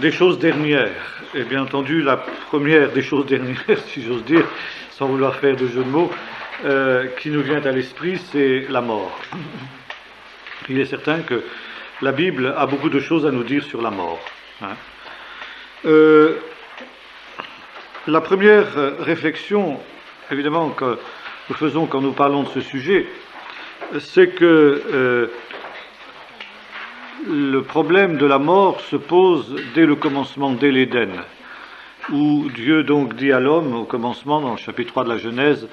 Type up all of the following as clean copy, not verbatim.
Des choses dernières. Et bien entendu, la première des choses dernières, si j'ose dire, sans vouloir faire de jeu de mots, qui nous vient à l'esprit, c'est la mort. Il est certain que la Bible a beaucoup de choses à nous dire sur la mort. La première réflexion, évidemment, que nous faisons quand nous parlons de ce sujet, c'est que le problème de la mort se pose dès le commencement, dès l'Éden, où Dieu donc dit à l'homme, au commencement, dans le chapitre 3 de la Genèse,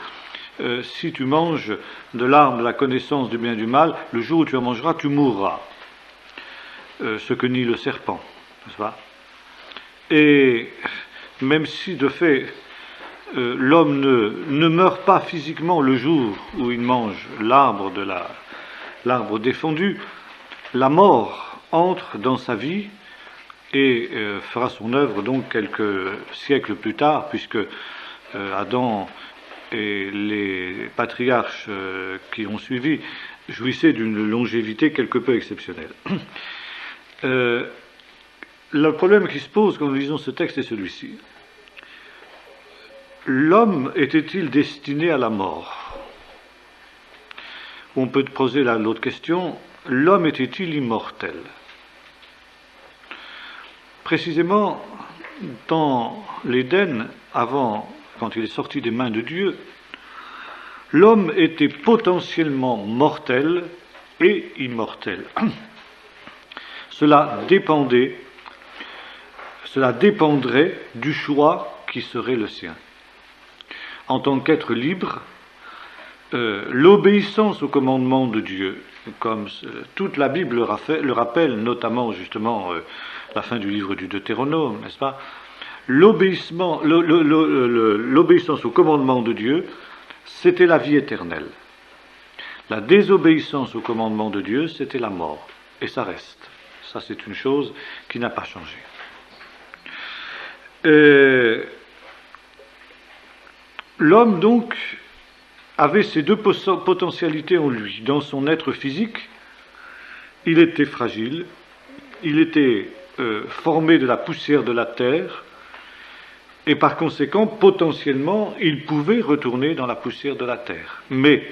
si tu manges de l'arbre de la connaissance du bien et du mal, le jour où tu en mangeras, tu mourras. Ce que nie le serpent, n'est-ce pas? Et même si de fait l'homme ne meurt pas physiquement le jour où il mange l'arbre défendu, la mort entre dans sa vie et fera son œuvre donc quelques siècles plus tard, puisque Adam et les patriarches qui ont suivi jouissaient d'une longévité quelque peu exceptionnelle. Le problème qui se pose quand nous lisons ce texte est celui-ci. L'homme était-il destiné à la mort? On peut poser l'autre question, l'homme était-il immortel? Précisément, dans l'Éden, avant, quand il est sorti des mains de Dieu, l'homme était potentiellement mortel et immortel. Cela dépendrait du choix qui serait le sien. En tant qu'être libre, l'obéissance au commandement de Dieu, comme toute la Bible le rappelle, notamment justement la fin du livre du Deutéronome, n'est-ce pas? L'obéissance au commandement de Dieu, c'était la vie éternelle. La désobéissance au commandement de Dieu, c'était la mort. Et ça reste. Ça, c'est une chose qui n'a pas changé. L'homme, donc, avait ces deux potentialités en lui. Dans son être physique, il était fragile, il était formé de la poussière de la terre, et par conséquent, potentiellement, il pouvait retourner dans la poussière de la terre. Mais,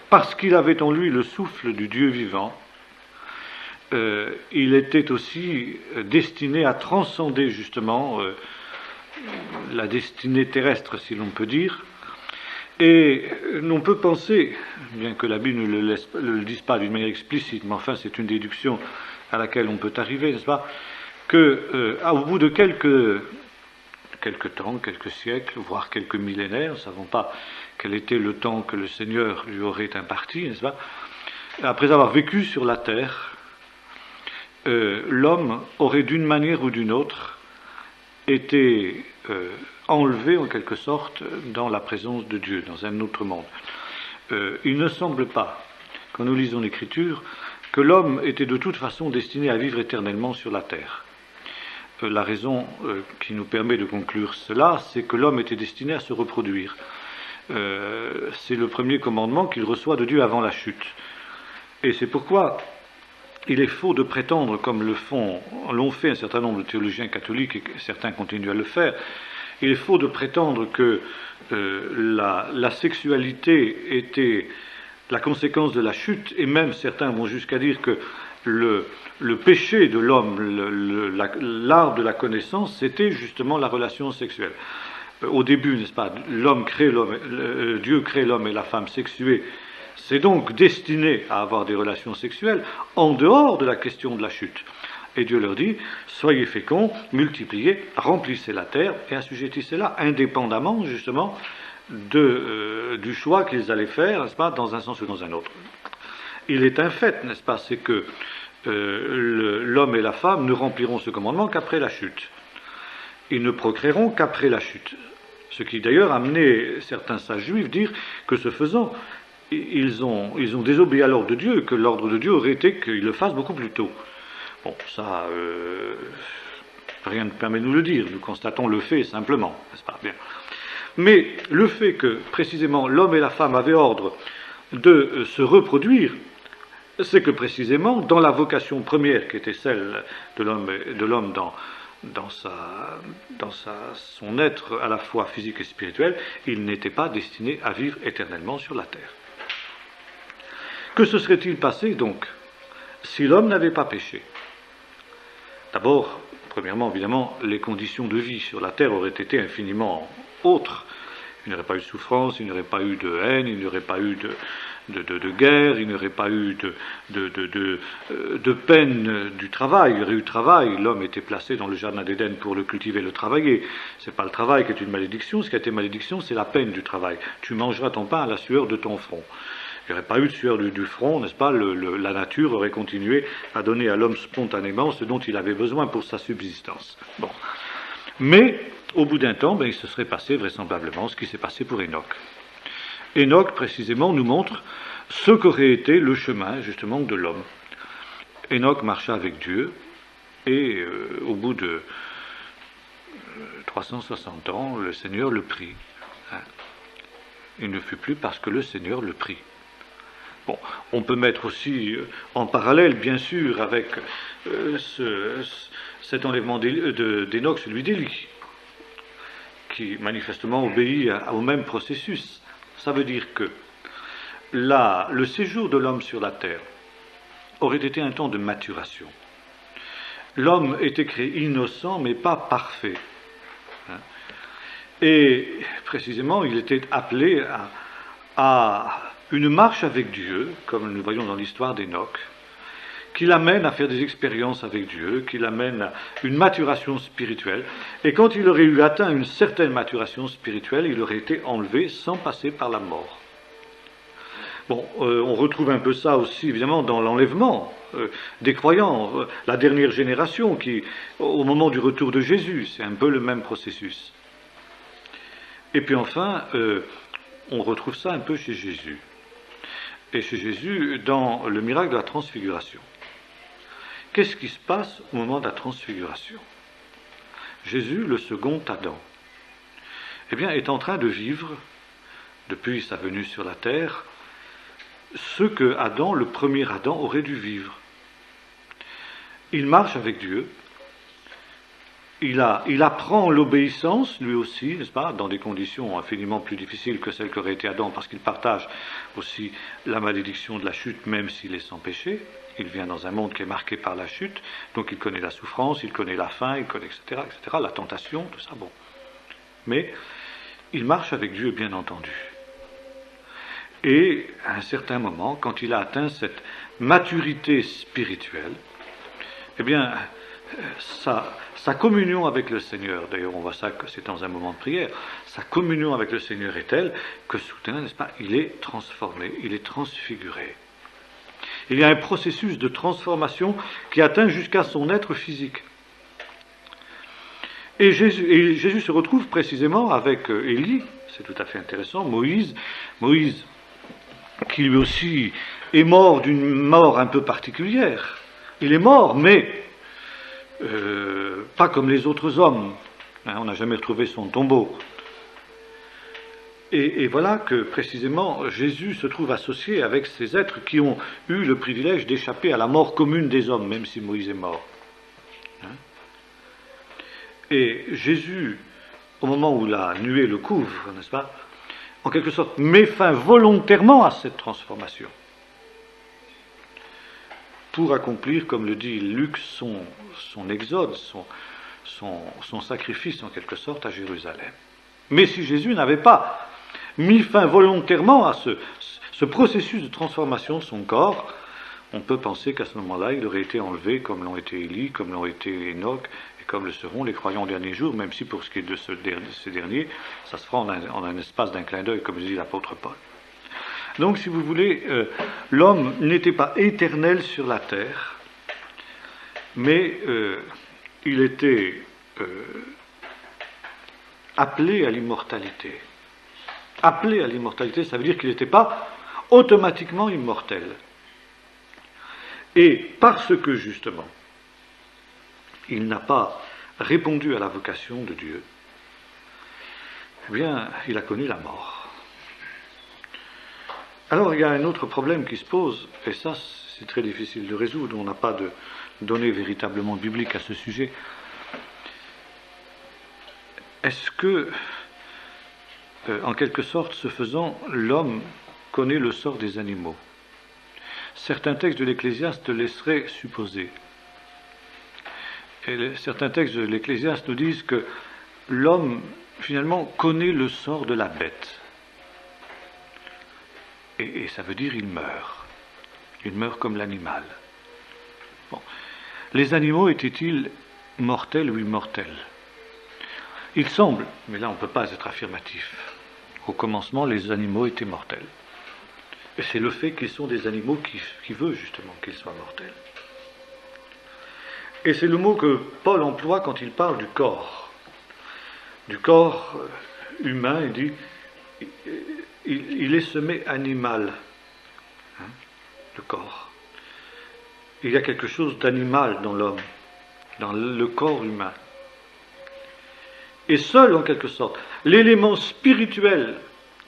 parce qu'il avait en lui le souffle du Dieu vivant, il était aussi destiné à transcender justement la destinée terrestre, si l'on peut dire. Et on peut penser, bien que la Bible ne le dise pas d'une manière explicite, mais enfin c'est une déduction à laquelle on peut arriver, n'est-ce pas, qu'au bout de quelques temps, quelques siècles, voire quelques millénaires, nous ne savons pas quel était le temps que le Seigneur lui aurait imparti, n'est-ce pas, après avoir vécu sur la terre, l'homme aurait d'une manière ou d'une autre été enlevé en quelque sorte dans la présence de Dieu, dans un autre monde. Il ne semble pas, quand nous lisons l'Écriture, que l'homme était de toute façon destiné à vivre éternellement sur la terre. La raison qui nous permet de conclure cela, c'est que l'homme était destiné à se reproduire. C'est le premier commandement qu'il reçoit de Dieu avant la chute. Et c'est pourquoi il est faux de prétendre, comme l'ont fait un certain nombre de théologiens catholiques, et certains continuent à le faire, il est faux de prétendre que la sexualité était la conséquence de la chute, et même certains vont jusqu'à dire que le péché de l'homme, l'art de la connaissance, c'était justement la relation sexuelle. Au début, n'est-ce pas, Dieu crée l'homme et la femme sexués, c'est donc destiné à avoir des relations sexuelles en dehors de la question de la chute. Et Dieu leur dit, soyez féconds, multipliez, remplissez la terre et assujettissez-la, indépendamment justement du choix qu'ils allaient faire, n'est-ce pas, dans un sens ou dans un autre. Il est un fait, n'est-ce pas, c'est que l'homme et la femme ne rempliront ce commandement qu'après la chute. Ils ne procréeront qu'après la chute. Ce qui d'ailleurs amenait certains sages juifs à dire que ce faisant, ils ont désobéi à l'ordre de Dieu, que l'ordre de Dieu aurait été qu'ils le fassent beaucoup plus tôt. Bon, ça, rien ne permet de nous le dire, nous constatons le fait simplement, n'est-ce pas? Bien. Mais le fait que, précisément, l'homme et la femme avaient ordre de se reproduire, c'est que précisément, dans la vocation première qui était celle de l'homme dans son être à la fois physique et spirituel, il n'était pas destiné à vivre éternellement sur la terre. Que se serait-il passé donc si l'homme n'avait pas péché? D'abord, premièrement, évidemment, les conditions de vie sur la terre auraient été infiniment autres. Il n'y aurait pas eu de souffrance, il n'y aurait pas eu de haine, il n'y aurait pas eu de guerre, il n'y aurait pas eu de peine du travail. Il y aurait eu travail. L'homme était placé dans le jardin d'Éden pour le cultiver, le travailler. Ce n'est pas le travail qui est une malédiction. Ce qui a été malédiction, c'est la peine du travail. Tu mangeras ton pain à la sueur de ton front. Il n'y aurait pas eu de sueur du front, n'est-ce pas? La nature aurait continué à donner à l'homme spontanément ce dont il avait besoin pour sa subsistance. Bon. Mais, au bout d'un temps, il se serait passé vraisemblablement ce qui s'est passé pour Enoch. Enoch, précisément, nous montre ce qu'aurait été le chemin, justement, de l'homme. Enoch marcha avec Dieu, et au bout de 360 ans, le Seigneur le prit. Il ne fut plus parce que le Seigneur le prit. Bon, on peut mettre aussi en parallèle, bien sûr, avec cet enlèvement d'Enoch, celui d'Élie, qui manifestement obéit au même processus. Ça veut dire que le séjour de l'homme sur la terre aurait été un temps de maturation. L'homme était créé innocent, mais pas parfait. Et précisément, il était appelé à une marche avec Dieu, comme nous voyons dans l'histoire d'Enoch, qui l'amène à faire des expériences avec Dieu, qui l'amène à une maturation spirituelle. Et quand il aurait eu atteint une certaine maturation spirituelle, il aurait été enlevé sans passer par la mort. Bon, on retrouve un peu ça aussi, évidemment, dans l'enlèvement des croyants, la dernière génération, qui, au moment du retour de Jésus, c'est un peu le même processus. Et puis enfin, on retrouve ça un peu chez Jésus. Et chez Jésus, dans le miracle de la transfiguration. Qu'est-ce qui se passe au moment de la transfiguration? Jésus, le second Adam, est en train de vivre, depuis sa venue sur la terre, ce que Adam, le premier Adam, aurait dû vivre. Il marche avec Dieu, il apprend l'obéissance, lui aussi, n'est-ce pas, dans des conditions infiniment plus difficiles que celles qu'aurait été Adam, parce qu'il partage aussi la malédiction de la chute, même s'il est sans péché. Il vient dans un monde qui est marqué par la chute, donc il connaît la souffrance, il connaît la faim, il connaît, etc., la tentation, tout ça, bon. Mais il marche avec Dieu, bien entendu. Et à un certain moment, quand il a atteint cette maturité spirituelle, sa communion avec le Seigneur, d'ailleurs on voit ça que c'est dans un moment de prière, sa communion avec le Seigneur est telle que soudain, n'est-ce pas, il est transformé, il est transfiguré. Il y a un processus de transformation qui atteint jusqu'à son être physique. Et Jésus se retrouve précisément avec Élie, c'est tout à fait intéressant, Moïse qui lui aussi est mort d'une mort un peu particulière. Il est mort, mais pas comme les autres hommes. On n'a jamais retrouvé son tombeau. Et voilà que précisément Jésus se trouve associé avec ces êtres qui ont eu le privilège d'échapper à la mort commune des hommes, même si Moïse est mort. Et Jésus, au moment où la nuée le couvre, n'est-ce pas, en quelque sorte met fin volontairement à cette transformation, pour accomplir, comme le dit Luc, son exode, son sacrifice en quelque sorte à Jérusalem. Mais si Jésus n'avait pas mis fin volontairement à ce processus de transformation de son corps, on peut penser qu'à ce moment-là, il aurait été enlevé comme l'ont été Élie, comme l'ont été Enoch, et comme le seront les croyants au dernier jour, même si pour ce qui est de ces derniers, ça se fera en un espace d'un clin d'œil, comme dit l'apôtre Paul. Donc, si vous voulez, l'homme n'était pas éternel sur la terre, mais il était appelé à l'immortalité. Appelé à l'immortalité, ça veut dire qu'il n'était pas automatiquement immortel. Et parce que, justement, il n'a pas répondu à la vocation de Dieu, il a connu la mort. Alors, il y a un autre problème qui se pose, et ça, c'est très difficile de résoudre, on n'a pas de données véritablement bibliques à ce sujet. Est-ce que, en quelque sorte, ce faisant, l'homme connaît le sort des animaux? Certains textes de l'Ecclésiaste laisseraient supposer. Et certains textes de l'Ecclésiaste nous disent que l'homme, finalement, connaît le sort de la bête. Et ça veut dire il meurt. Il meurt comme l'animal. Bon. Les animaux étaient-ils mortels ou immortels? Il semble, mais là on ne peut pas être affirmatif. Au commencement, les animaux étaient mortels. Et c'est le fait qu'ils sont des animaux qui veut justement qu'ils soient mortels. Et c'est le mot que Paul emploie quand il parle du corps. Du corps humain, il dit, il est semé animal, hein, le corps. Il y a quelque chose d'animal dans l'homme, dans le corps humain. Et seul, en quelque sorte, l'élément spirituel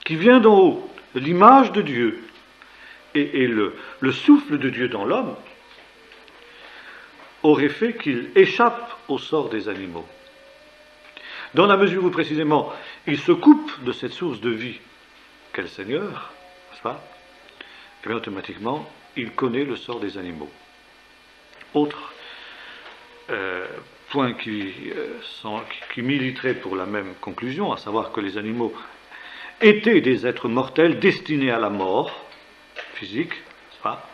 qui vient d'en haut, l'image de Dieu, et le souffle de Dieu dans l'homme, aurait fait qu'il échappe au sort des animaux. Dans la mesure où, précisément, il se coupe de cette source de vie qu'est le Seigneur, n'est-ce pas? Et bien, automatiquement, il connaît le sort des animaux. Autre point qui militerait pour la même conclusion, à savoir que les animaux étaient des êtres mortels destinés à la mort physique, n'est-ce pas?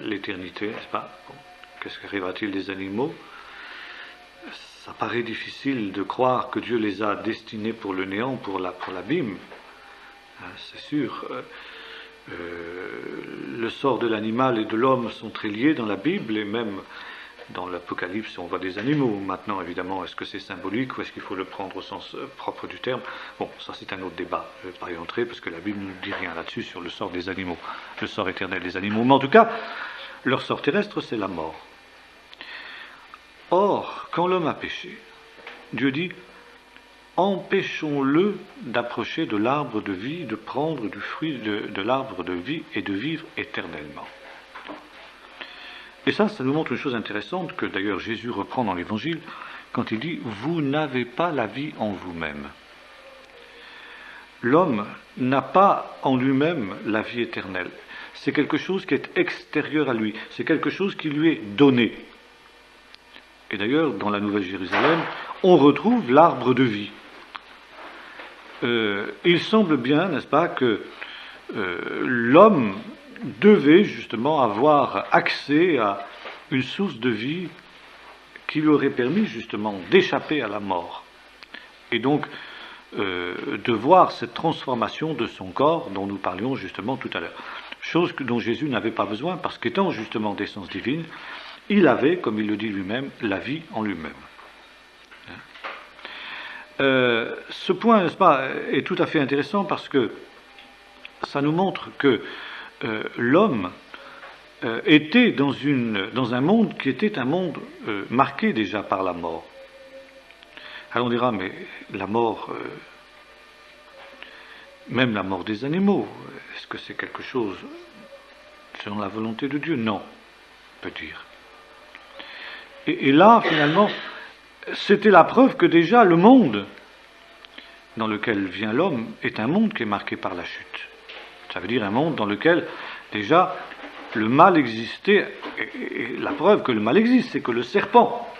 L'éternité, n'est-ce pas? Bon, qu'est-ce qu'arrivera-t-il des animaux? Ça paraît difficile de croire que Dieu les a destinés pour le néant, pour l'abîme. Hein, c'est sûr. Le sort de l'animal et de l'homme sont très liés dans la Bible, et même dans l'Apocalypse, on voit des animaux. Maintenant, évidemment, est-ce que c'est symbolique ou est-ce qu'il faut le prendre au sens propre du terme? Bon, ça c'est un autre débat. Je ne vais pas y entrer parce que la Bible ne nous dit rien là-dessus sur le sort des animaux, le sort éternel des animaux. Mais en tout cas, leur sort terrestre, c'est la mort. Or, quand l'homme a péché, Dieu dit « Empêchons-le d'approcher de l'arbre de vie, de prendre du fruit de l'arbre de vie et de vivre éternellement. » Et ça nous montre une chose intéressante que d'ailleurs Jésus reprend dans l'Évangile quand il dit « Vous n'avez pas la vie en vous-même ». L'homme n'a pas en lui-même la vie éternelle. C'est quelque chose qui est extérieur à lui. C'est quelque chose qui lui est donné. Et d'ailleurs, dans la Nouvelle Jérusalem, on retrouve l'arbre de vie. Il semble bien, n'est-ce pas, que l'homme devait justement avoir accès à une source de vie qui lui aurait permis justement d'échapper à la mort. Et donc, de voir cette transformation de son corps dont nous parlions justement tout à l'heure. Chose dont Jésus n'avait pas besoin, parce qu'étant justement d'essence divine, il avait, comme il le dit lui-même, la vie en lui-même. Ce point, n'est-ce pas, est tout à fait intéressant parce que ça nous montre que l'homme était dans un monde qui était un monde marqué déjà par la mort. Alors on dira, mais la mort, même la mort des animaux, est-ce que c'est quelque chose selon la volonté de Dieu? Non, on peut dire. Et là, finalement, c'était la preuve que déjà le monde dans lequel vient l'homme est un monde qui est marqué par la chute. Ça veut dire un monde dans lequel déjà le mal existait, et la preuve que le mal existe, c'est que le serpent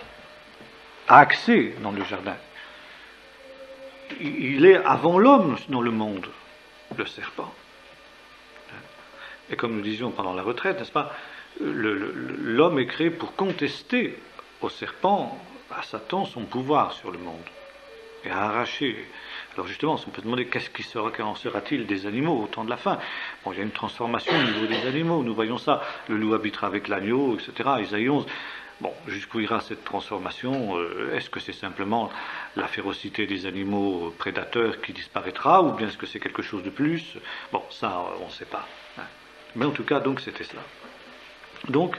a accès dans le jardin. Il est avant l'homme dans le monde, le serpent. Et comme nous disions pendant la retraite, n'est-ce pas, l'homme est créé pour contester au serpent, à Satan, son pouvoir sur le monde, et à arracher. Alors justement, on peut se demander qu'en sera-t-il des animaux au temps de la fin. Bon, il y a une transformation au niveau des animaux, nous voyons ça, le loup habitera avec l'agneau, etc., Isaïe 11. Bon, jusqu'où ira cette transformation? Est-ce que c'est simplement la férocité des animaux prédateurs qui disparaîtra, ou bien est-ce que c'est quelque chose de plus? Bon, ça, on ne sait pas. Hein. Mais en tout cas, donc, c'était cela. Donc,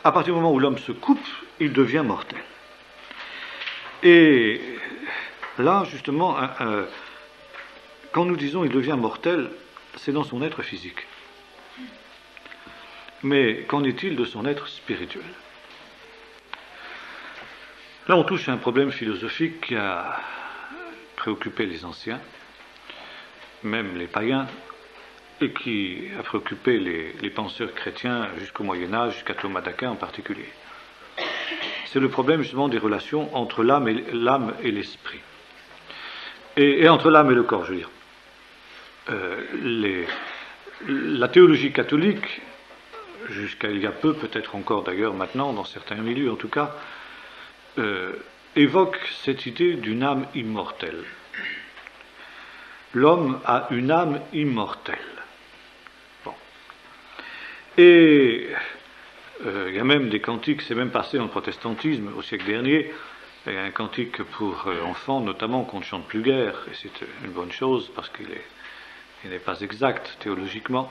à partir du moment où l'homme se coupe, il devient mortel. Et là, justement, quand nous disons il devient mortel, c'est dans son être physique. Mais qu'en est-il de son être spirituel? Là, on touche à un problème philosophique qui a préoccupé les anciens, même les païens, et qui a préoccupé les penseurs chrétiens jusqu'au Moyen-Âge, jusqu'à Thomas d'Aquin en particulier. C'est le problème justement des relations entre l'âme et l'esprit. Et entre l'âme et le corps, je veux dire. La théologie catholique, jusqu'à il y a peu, peut-être encore d'ailleurs maintenant, dans certains milieux en tout cas, évoque cette idée d'une âme immortelle. L'homme a une âme immortelle. Bon. Et il y a même des cantiques, c'est même passé dans le protestantisme au siècle dernier. Il y a un cantique pour enfants, notamment, qu'on ne chante plus guère, et c'est une bonne chose parce qu'il n'est pas exact théologiquement,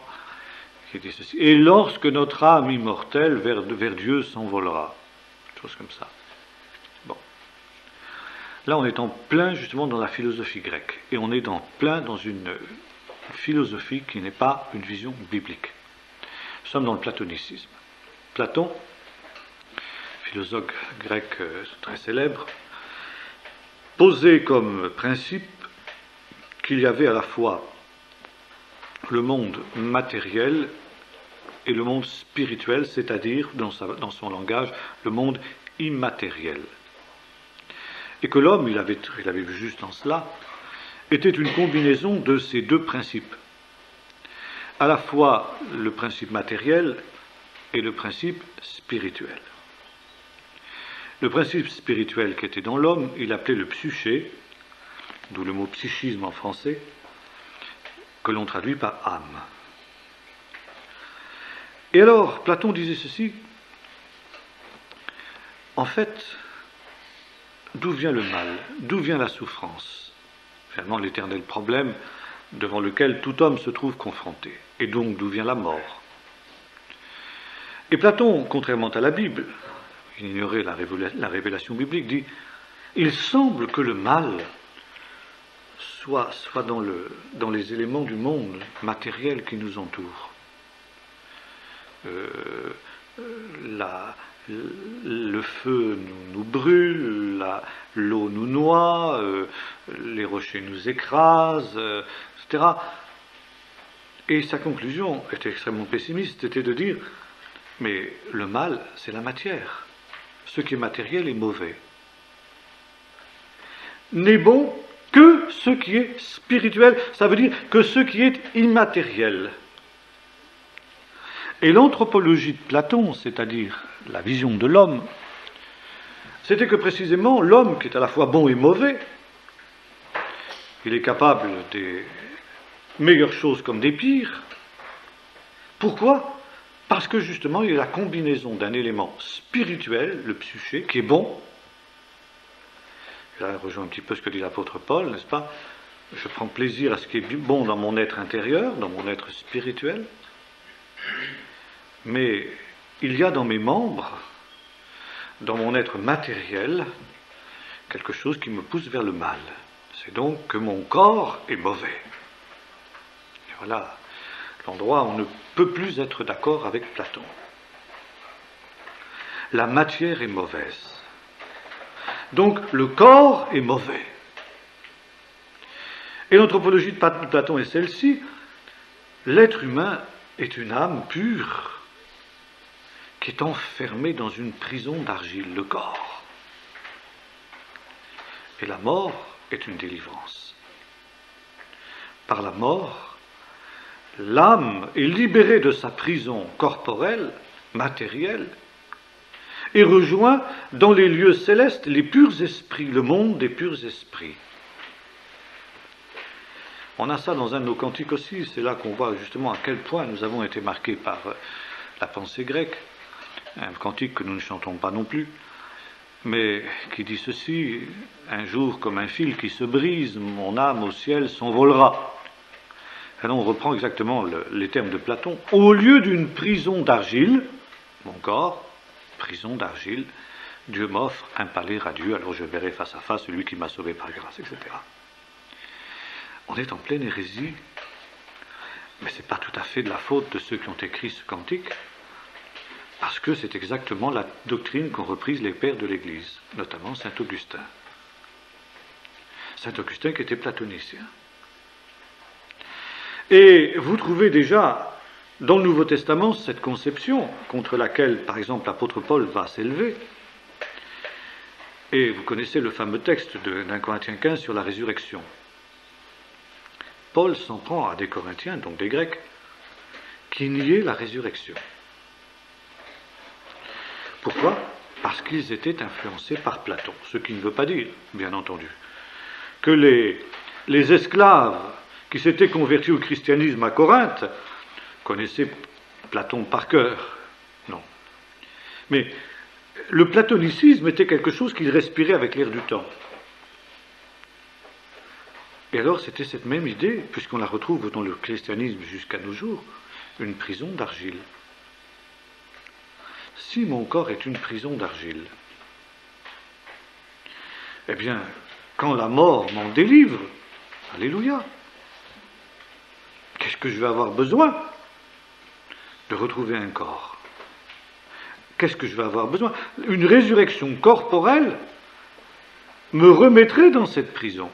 qui dit ceci. Et lorsque notre âme immortelle vers Dieu s'envolera, chose comme ça. Bon. Là, on est en plein justement dans la philosophie grecque, et on est en plein dans une philosophie qui n'est pas une vision biblique. Nous sommes dans le platonicisme. Platon, philosophe grec très célèbre, posait comme principe qu'il y avait à la fois le monde matériel et le monde spirituel, c'est-à-dire, dans son langage, le monde immatériel. Et que l'homme, il avait vu juste en cela, était une combinaison de ces deux principes. À la fois le principe matériel et le principe spirituel. Le principe spirituel qui était dans l'homme, il appelait le psyché, d'où le mot psychisme en français, que l'on traduit par âme. Et alors, Platon disait ceci, en fait, d'où vient le mal? D'où vient la souffrance? Finalement, l'éternel problème devant lequel tout homme se trouve confronté. Et donc, d'où vient la mort? Et Platon, contrairement à la Bible, il ignorait la révélation biblique, dit « Il semble que le mal soit dans les éléments du monde matériel qui nous entoure. Le feu nous brûle, l'eau nous noie, les rochers nous écrasent, etc. » Et sa conclusion était extrêmement pessimiste, c'était de dire « Mais le mal, c'est la matière. Ce qui est matériel est mauvais. N'est bon que ce qui est spirituel, ça veut dire que ce qui est immatériel. » Et l'anthropologie de Platon, c'est-à-dire la vision de l'homme, c'était que précisément l'homme, qui est à la fois bon et mauvais, il est capable des meilleures choses comme des pires. Pourquoi? Parce que justement, il y a la combinaison d'un élément spirituel, le psyché, qui est bon. Et là, il rejoint un petit peu ce que dit l'apôtre Paul, n'est-ce pas? Je prends plaisir à ce qui est bon dans mon être intérieur, dans mon être spirituel. Mais il y a dans mes membres, dans mon être matériel, quelque chose qui me pousse vers le mal. C'est donc que mon corps est mauvais. Et voilà l'endroit où on ne peut plus être d'accord avec Platon. La matière est mauvaise. Donc le corps est mauvais. Et l'anthropologie de Platon est celle-ci. L'être humain est une âme pure qui est enfermée dans une prison d'argile, le corps. Et la mort est une délivrance. Par la mort, l'âme est libérée de sa prison corporelle, matérielle, et rejoint dans les lieux célestes les purs esprits, le monde des purs esprits. On a ça dans un de nos cantiques aussi, c'est là qu'on voit justement à quel point nous avons été marqués par la pensée grecque, un cantique que nous ne chantons pas non plus, mais qui dit ceci: un jour comme un fil qui se brise, mon âme au ciel s'envolera. Alors on reprend exactement les termes de Platon. Au lieu d'une prison d'argile, mon corps, prison d'argile, Dieu m'offre un palais radieux, alors je verrai face à face celui qui m'a sauvé par grâce, etc. On est en pleine hérésie, mais ce n'est pas tout à fait de la faute de ceux qui ont écrit ce cantique, Parce que c'est exactement la doctrine qu'ont reprise les pères de l'Église, notamment saint Augustin. Saint Augustin qui était platonicien. Et vous trouvez déjà dans le Nouveau Testament cette conception contre laquelle, par exemple, l'apôtre Paul va s'élever. Et vous connaissez le fameux texte d'un Corinthiens 15 sur la résurrection. Paul s'en prend à des Corinthiens, donc des Grecs, qui niaient la résurrection. Pourquoi ? Parce qu'ils étaient influencés par Platon. Ce qui ne veut pas dire, bien entendu, que les esclaves qui s'étaient convertis au christianisme à Corinthe connaissaient Platon par cœur. Non. Mais le platonicisme était quelque chose qu'ils respiraient avec l'air du temps. Et alors c'était cette même idée, puisqu'on la retrouve dans le christianisme jusqu'à nos jours, une prison d'argile. Si mon corps est une prison d'argile, eh bien, quand la mort m'en délivre, alléluia, qu'est-ce que je vais avoir besoin ? De retrouver un corps. Qu'est-ce que je vais avoir besoin ? Une résurrection corporelle me remettrait dans cette prison.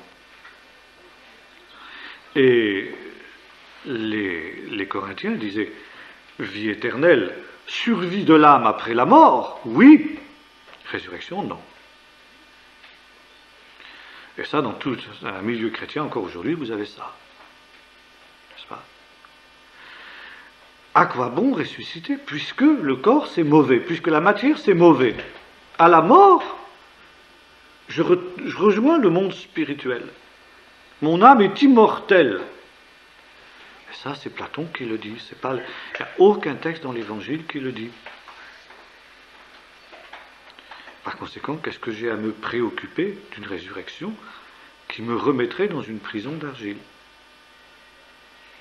Et les Corinthiens disaient, vie éternelle, survie de l'âme après la mort, oui, résurrection, non. Et ça, dans tout un milieu chrétien, encore aujourd'hui, vous avez ça. N'est-ce pas ? À quoi bon ressusciter, puisque le corps c'est mauvais, puisque la matière c'est mauvais. À la mort, je rejoins le monde spirituel. Mon âme est immortelle. Et ça, c'est Platon qui le dit. Il n'y a aucun texte dans l'Évangile qui le dit. Par conséquent, qu'est-ce que j'ai à me préoccuper d'une résurrection qui me remettrait dans une prison d'argile ?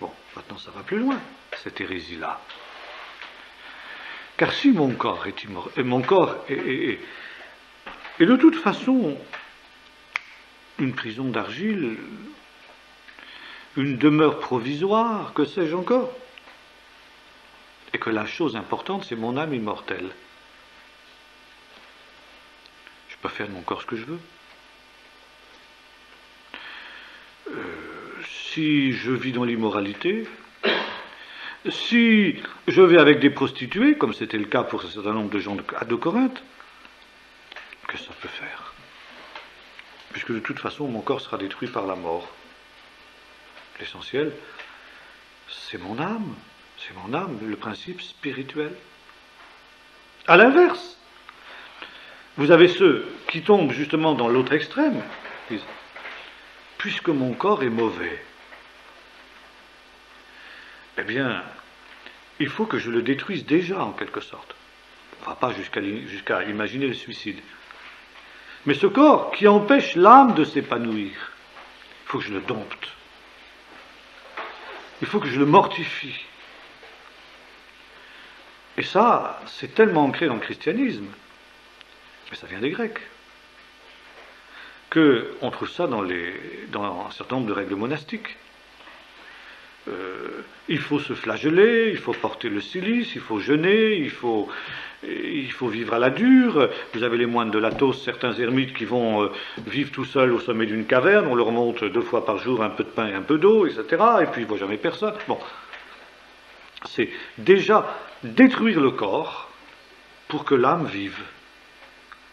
Bon, maintenant ça va plus loin, cette hérésie-là. Car si mon corps est immortel, mon corps est de toute façon une prison d'argile, une demeure provisoire, que sais-je encore, et que la chose importante, c'est mon âme immortelle. Je peux faire de mon corps ce que je veux. Si je vis dans l'immoralité, si je vais avec des prostituées, comme c'était le cas pour un certain nombre de gens de Corinthe, qu'est-ce que ça peut faire ? Puisque de toute façon, mon corps sera détruit par la mort. L'essentiel, c'est mon âme, le principe spirituel. À l'inverse, vous avez ceux qui tombent justement dans l'autre extrême, disent, puisque mon corps est mauvais, eh bien, il faut que je le détruise déjà, en quelque sorte. On ne va pas jusqu'à imaginer le suicide. Mais ce corps qui empêche l'âme de s'épanouir, il faut que je le dompte. Il faut que je le mortifie. Et ça, c'est tellement ancré dans le christianisme, mais ça vient des Grecs, qu'on trouve ça dans un certain nombre de règles monastiques. Il faut se flageller, il faut porter le cilice, il faut jeûner, il faut vivre à la dure. Vous avez les moines de l'Athos, certains ermites qui vont vivre tout seuls au sommet d'une caverne, on leur montre 2 fois par jour un peu de pain et un peu d'eau, etc. Et puis ils ne voient jamais personne. Bon, c'est déjà détruire le corps pour que l'âme vive.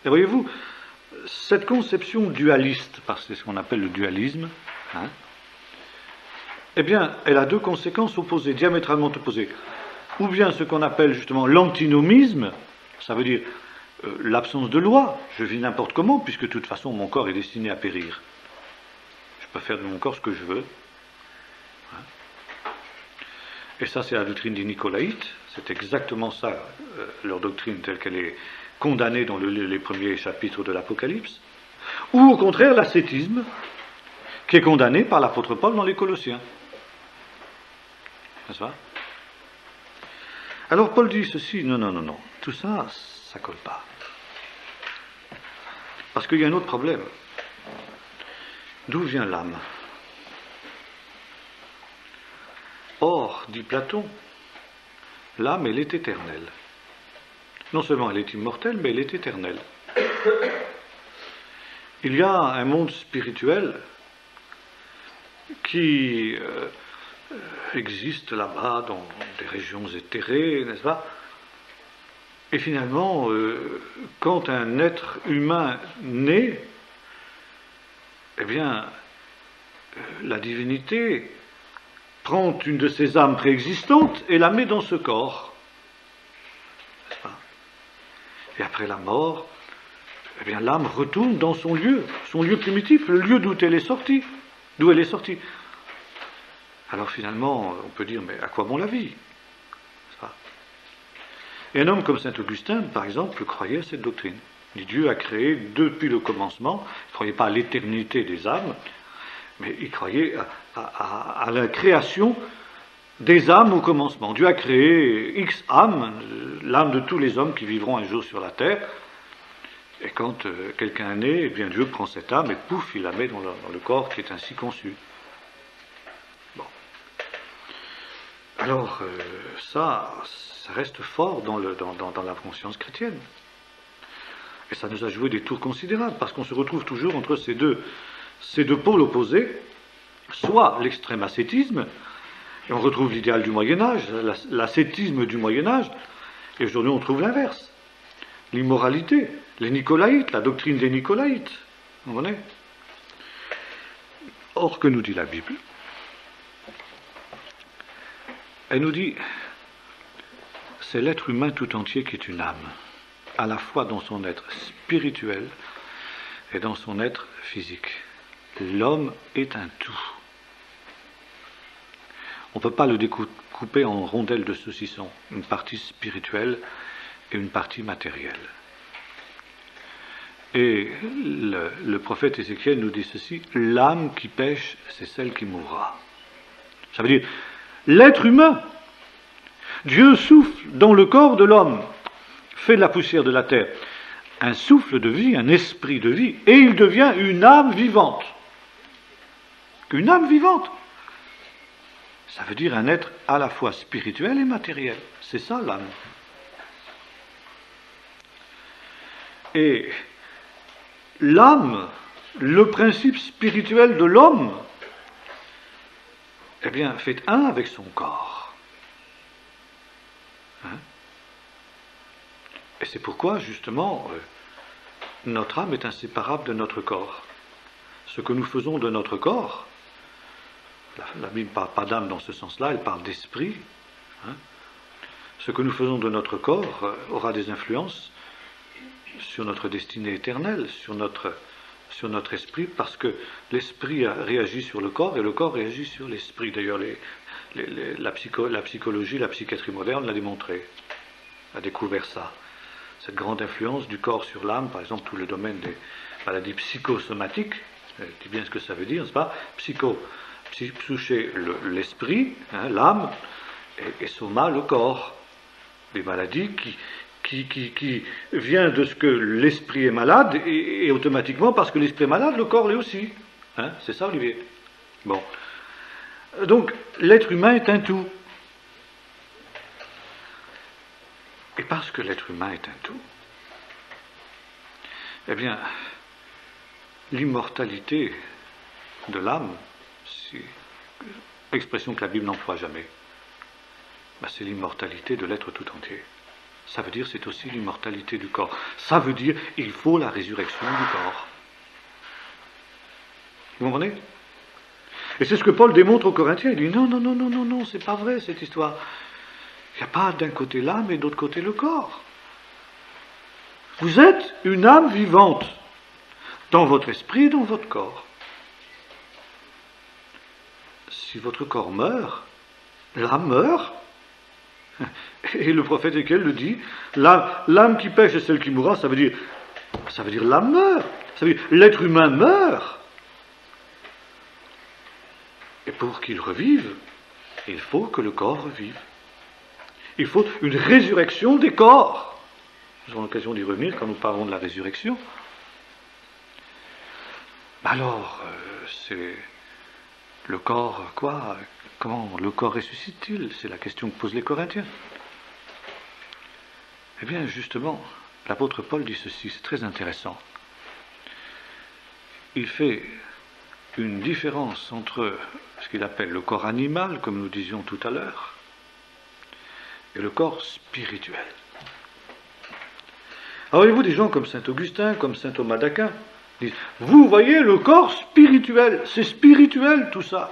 Et voyez-vous, cette conception dualiste, parce que c'est ce qu'on appelle le dualisme, eh bien, elle a 2 conséquences opposées, diamétralement opposées. Ou bien ce qu'on appelle justement l'antinomisme, ça veut dire l'absence de loi, je vis n'importe comment, puisque de toute façon mon corps est destiné à périr. Je peux faire de mon corps ce que je veux. Et ça, c'est la doctrine des Nicolaïtes, c'est exactement ça, leur doctrine telle qu'elle est condamnée dans les premiers chapitres de l'Apocalypse. Ou au contraire, l'ascétisme, qui est condamné par l'apôtre Paul dans les Colossiens. N'est-ce pas ? Alors Paul dit ceci, non, tout ça, ça colle pas. Parce qu'il y a un autre problème. D'où vient l'âme ? Or, dit Platon, l'âme, elle est éternelle. Non seulement elle est immortelle, mais elle est éternelle. Il y a un monde spirituel qui existe là-bas dans des régions éthérées, n'est-ce pas? Et finalement, quand un être humain naît, eh bien, la divinité prend une de ses âmes préexistantes et la met dans ce corps. N'est-ce pas? Et après la mort, eh bien, l'âme retourne dans son lieu primitif, le lieu d'où elle est sortie. D'où elle est sortie. Alors finalement, on peut dire, mais à quoi bon la vie? N'est-ce pas? Et un homme comme saint Augustin, par exemple, croyait à cette doctrine. Dieu a créé depuis le commencement, il ne croyait pas à l'éternité des âmes, mais il croyait à la création des âmes au commencement. Dieu a créé X âmes, l'âme de tous les hommes qui vivront un jour sur la terre. Et quand quelqu'un est né, eh bien Dieu prend cette âme et pouf, il la met dans le corps qui est ainsi conçu. Bon. Alors, ça reste fort dans la conscience chrétienne. Et ça nous a joué des tours considérables, parce qu'on se retrouve toujours entre ces deux pôles opposés, soit l'extrême ascétisme, et on retrouve l'idéal du Moyen-Âge, l'ascétisme du Moyen-Âge, et aujourd'hui on trouve l'inverse. L'immoralité, les Nicolaïtes, la doctrine des Nicolaïtes. Vous comprenez? Or, que nous dit la Bible? Elle nous dit, c'est l'être humain tout entier qui est une âme, à la fois dans son être spirituel et dans son être physique. L'homme est un tout. On ne peut pas le découper en rondelles de saucisson, une partie spirituelle et une partie matérielle. Et le prophète Ézéchiel nous dit ceci, l'âme qui pêche, c'est celle qui mourra. Ça veut dire, l'être humain, Dieu souffle dans le corps de l'homme, fait de la poussière de la terre un souffle de vie, un esprit de vie, et il devient une âme vivante. Une âme vivante. Ça veut dire un être à la fois spirituel et matériel. C'est ça l'âme. Et l'âme, le principe spirituel de l'homme, eh bien, fait un avec son corps. Hein? Et c'est pourquoi, justement, notre âme est inséparable de notre corps. Ce que nous faisons de notre corps, la Bible ne parle pas d'âme dans ce sens-là, elle parle d'esprit. Hein? Ce que nous faisons de notre corps aura des influences sur notre destinée éternelle, sur notre esprit, parce que l'esprit réagit sur le corps et le corps réagit sur l'esprit. D'ailleurs, la psychologie, la psychiatrie moderne l'a démontré, a découvert ça. Cette grande influence du corps sur l'âme, par exemple, tout le domaine des maladies psychosomatiques, dis bien ce que ça veut dire, n'est-ce pas? Psyché, l'esprit, hein, l'âme, et soma, le corps. Des maladies qui vient de ce que l'esprit est malade, et automatiquement, parce que l'esprit est malade, le corps l'est aussi. Hein, c'est ça, Olivier? Bon. Donc, l'être humain est un tout. Et parce que l'être humain est un tout, eh bien, l'immortalité de l'âme, c'est l'expression que la Bible n'emploie jamais, c'est l'immortalité de l'être tout entier. Ça veut dire c'est aussi l'immortalité du corps. Ça veut dire il faut la résurrection du corps. Vous comprenez? Et c'est ce que Paul démontre aux Corinthiens. Il dit non, c'est pas vrai cette histoire. Il n'y a pas d'un côté l'âme et de l'autre côté le corps. Vous êtes une âme vivante dans votre esprit et dans votre corps. Si votre corps meurt, l'âme meurt. Et le prophète Ézéchiel le dit, l'âme qui pêche est celle qui mourra, ça veut dire l'âme meurt, ça veut dire l'être humain meurt. Et pour qu'il revive, il faut que le corps revive. Il faut une résurrection des corps. Nous aurons l'occasion d'y revenir quand nous parlons de la résurrection. Alors, c'est le corps, quoi? Comment le corps ressuscite-t-il? C'est la question que posent les Corinthiens. Eh bien, justement, l'apôtre Paul dit ceci, c'est très intéressant. Il fait une différence entre ce qu'il appelle le corps animal, comme nous disions tout à l'heure, et le corps spirituel. Alors, voyez-vous, des gens comme saint Augustin, comme saint Thomas d'Aquin, disent, vous voyez, le corps spirituel, c'est spirituel tout ça.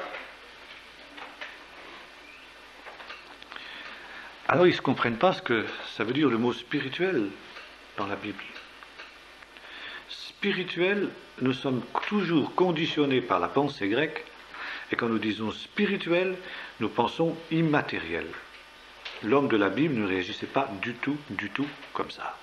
Alors, ils ne se comprennent pas ce que ça veut dire le mot spirituel dans la Bible. Spirituel, nous sommes toujours conditionnés par la pensée grecque, et quand nous disons spirituel, nous pensons immatériel. L'homme de la Bible ne réagissait pas du tout comme ça.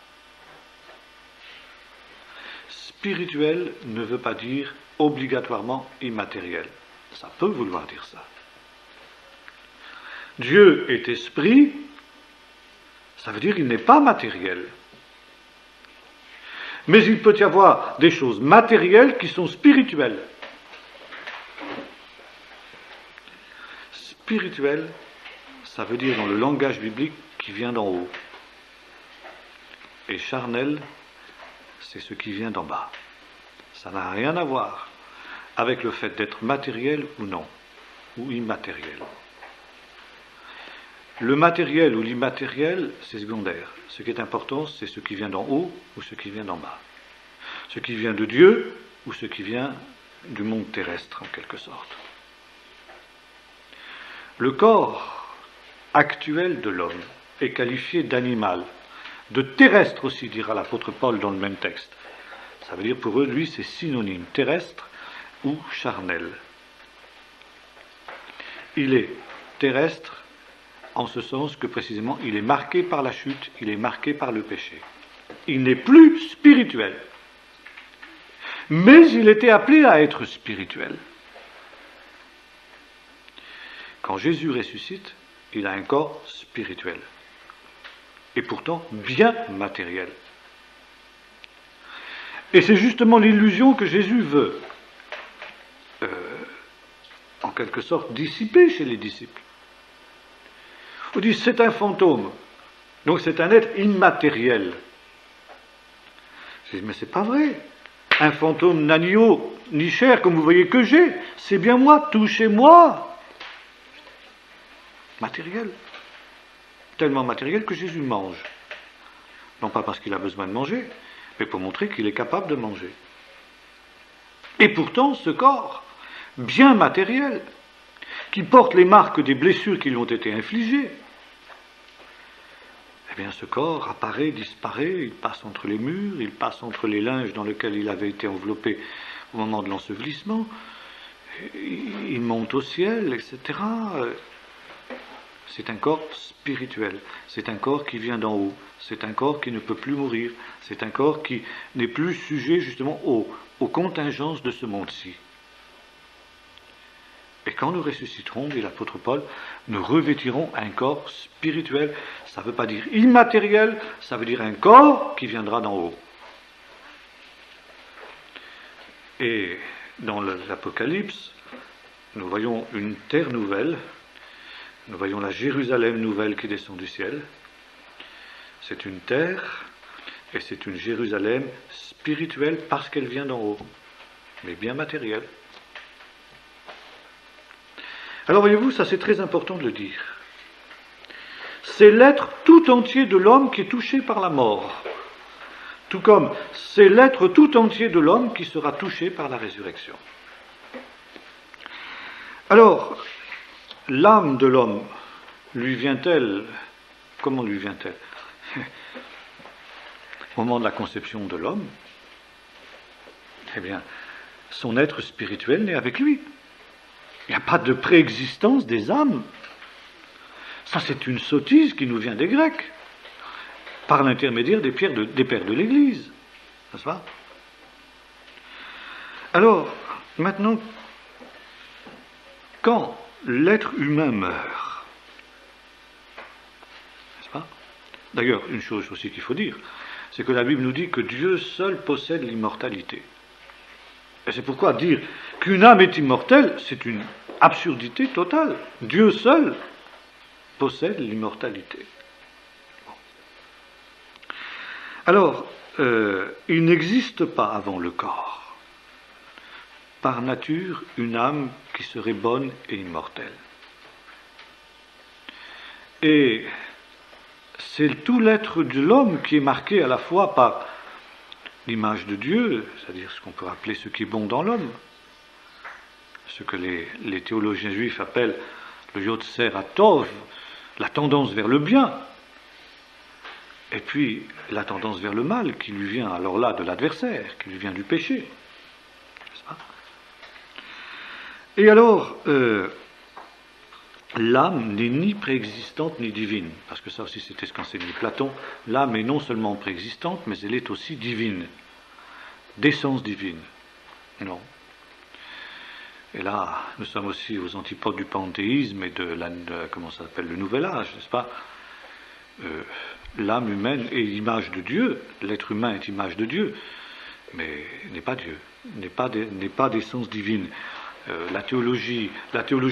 Spirituel ne veut pas dire obligatoirement immatériel. Ça peut vouloir dire ça. Dieu est esprit, ça veut dire qu'il n'est pas matériel. Mais il peut y avoir des choses matérielles qui sont spirituelles. Spirituel, ça veut dire dans le langage biblique qui vient d'en haut. Et charnel, c'est ce qui vient d'en bas. Ça n'a rien à voir avec le fait d'être matériel ou non, ou immatériel. Le matériel ou l'immatériel, c'est secondaire. Ce qui est important, c'est ce qui vient d'en haut ou ce qui vient d'en bas. Ce qui vient de Dieu ou ce qui vient du monde terrestre, en quelque sorte. Le corps actuel de l'homme est qualifié d'animal, de terrestre aussi, dira l'apôtre Paul dans le même texte. Ça veut dire pour eux, lui, c'est synonyme, terrestre ou charnel. Il est terrestre en ce sens que précisément il est marqué par la chute, il est marqué par le péché. Il n'est plus spirituel. Mais il était appelé à être spirituel. Quand Jésus ressuscite, il a un corps spirituel. Et pourtant bien matériel. Et c'est justement l'illusion que Jésus veut, en quelque sorte, dissiper chez les disciples. On dit c'est un fantôme, donc c'est un être immatériel. Je dis mais c'est pas vrai. Un fantôme n'a ni eau ni chair comme vous voyez que j'ai. C'est bien moi, touchez-moi. Matériel. Tellement matériel que Jésus mange. Non pas parce qu'il a besoin de manger, mais pour montrer qu'il est capable de manger. Et pourtant ce corps, bien matériel, qui porte les marques des blessures qui lui ont été infligées, eh bien ce corps apparaît, disparaît, il passe entre les murs, il passe entre les linges dans lesquels il avait été enveloppé au moment de l'ensevelissement, il monte au ciel, etc. C'est un corps spirituel, c'est un corps qui vient d'en haut, c'est un corps qui ne peut plus mourir, c'est un corps qui n'est plus sujet justement aux contingences de ce monde-ci. Et quand nous ressusciterons, dit l'apôtre Paul, nous revêtirons un corps spirituel. Ça ne veut pas dire immatériel, ça veut dire un corps qui viendra d'en haut. Et dans l'Apocalypse, nous voyons une terre nouvelle, nous voyons la Jérusalem nouvelle qui descend du ciel. C'est une terre et c'est une Jérusalem spirituelle parce qu'elle vient d'en haut, mais bien matérielle. Alors voyez-vous, ça c'est très important de le dire. C'est l'être tout entier de l'homme qui est touché par la mort. Tout comme c'est l'être tout entier de l'homme qui sera touché par la résurrection. Alors, l'âme de l'homme, lui vient-elle, comment lui vient-elle? Au moment de la conception de l'homme, eh bien, son être spirituel naît avec lui. Il n'y a pas de préexistence des âmes. Ça, c'est une sottise qui nous vient des Grecs, par l'intermédiaire des pères de l'Église. N'est-ce pas? Alors, maintenant, quand l'être humain meurt, n'est-ce pas? D'ailleurs, une chose aussi qu'il faut dire, c'est que la Bible nous dit que Dieu seul possède l'immortalité. Et c'est pourquoi dire qu'une âme est immortelle, c'est une absurdité totale. Dieu seul possède l'immortalité. Bon. Alors, il n'existe pas avant le corps, par nature, une âme qui serait bonne et immortelle. Et c'est tout l'être de l'homme qui est marqué à la fois par l'image de Dieu, c'est-à-dire ce qu'on peut appeler ce qui est bon dans l'homme, ce que les théologiens juifs appellent le Yotzer HaTov, la tendance vers le bien, et puis la tendance vers le mal qui lui vient alors là de l'adversaire, qui lui vient du péché. N'est-ce pas ? Et alors, l'âme n'est ni préexistante ni divine, parce que ça aussi c'était ce qu'enseignait Platon. L'âme est non seulement préexistante, mais elle est aussi divine, d'essence divine. Non. Et là, nous sommes aussi aux antipodes du panthéisme et comment ça s'appelle, le nouvel âge, n'est-ce pas ? L'âme humaine est l'image de Dieu, l'être humain est l'image de Dieu, mais n'est pas Dieu, n'est pas d'essence divine. La théologie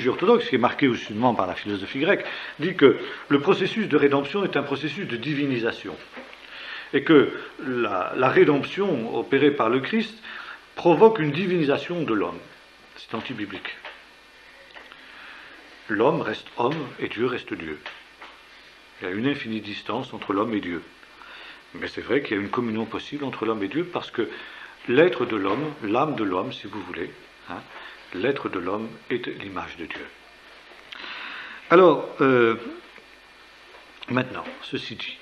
orthodoxe, qui est marquée aussi par la philosophie grecque, dit que le processus de rédemption est un processus de divinisation. Et que la rédemption opérée par le Christ provoque une divinisation de l'homme. C'est anti-biblique. L'homme reste homme et Dieu reste Dieu. Il y a une infinie distance entre l'homme et Dieu. Mais c'est vrai qu'il y a une communion possible entre l'homme et Dieu parce que l'être de l'homme, l'âme de l'homme, si vous voulez, l'être de l'homme est l'image de Dieu. Alors, maintenant, ceci dit,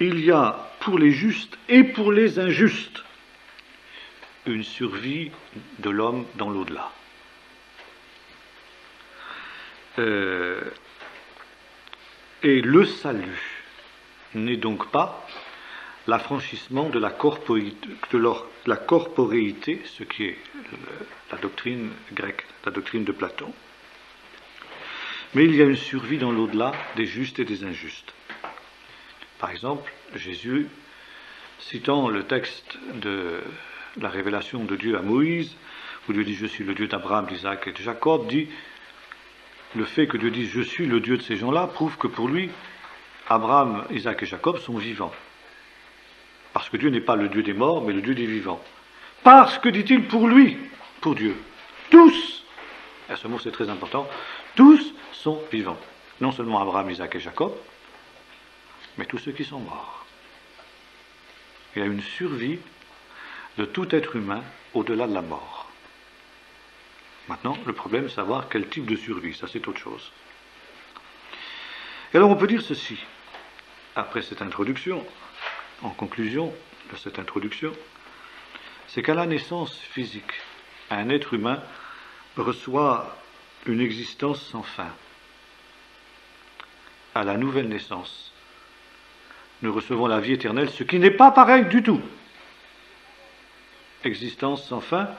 il y a pour les justes et pour les injustes une survie de l'homme dans l'au-delà. Et le salut n'est donc pas l'affranchissement de la corporéité, ce qui est la doctrine grecque, la doctrine de Platon. Mais il y a une survie dans l'au-delà des justes et des injustes. Par exemple, Jésus, citant le texte de la révélation de Dieu à Moïse, où Dieu dit « Je suis le Dieu d'Abraham, d'Isaac et de Jacob », dit le fait que Dieu dise « Je suis le Dieu de ces gens-là » prouve que pour lui, Abraham, Isaac et Jacob sont vivants. Parce que Dieu n'est pas le Dieu des morts, mais le Dieu des vivants. Parce que, dit-il, pour lui, pour Dieu, tous, et ce mot c'est très important, tous sont vivants. Non seulement Abraham, Isaac et Jacob, mais tous ceux qui sont morts. Il y a une survie de tout être humain au-delà de la mort. Maintenant, le problème est de savoir quel type de survie, ça c'est autre chose. Et alors on peut dire ceci, après cette introduction, en conclusion de cette introduction, c'est qu'à la naissance physique, un être humain reçoit une existence sans fin. À la nouvelle naissance, nous recevons la vie éternelle, ce qui n'est pas pareil du tout. Existence sans fin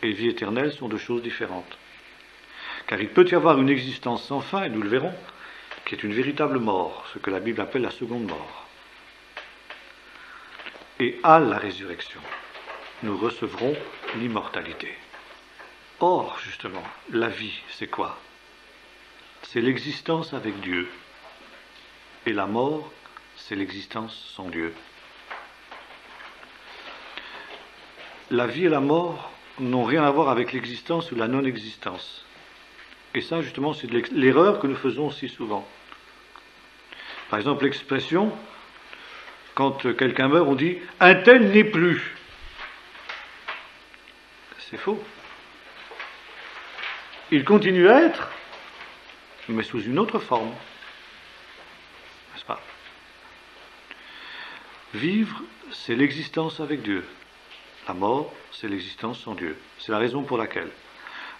et vie éternelle sont deux choses différentes. Car il peut y avoir une existence sans fin, et nous le verrons, qui est une véritable mort, ce que la Bible appelle la seconde mort. Et à la résurrection, nous recevrons l'immortalité. Or, justement, la vie, c'est quoi ? C'est l'existence avec Dieu. Et la mort, c'est l'existence sans Dieu. La vie et la mort n'ont rien à voir avec l'existence ou la non-existence. Et ça, justement, c'est l'erreur que nous faisons si souvent. Par exemple, l'expression, quand quelqu'un meurt, on dit « un tel n'est plus ». C'est faux. Il continue à être, mais sous une autre forme. N'est-ce pas ? Vivre, c'est l'existence avec Dieu. La mort, c'est l'existence sans Dieu. C'est la raison pour laquelle,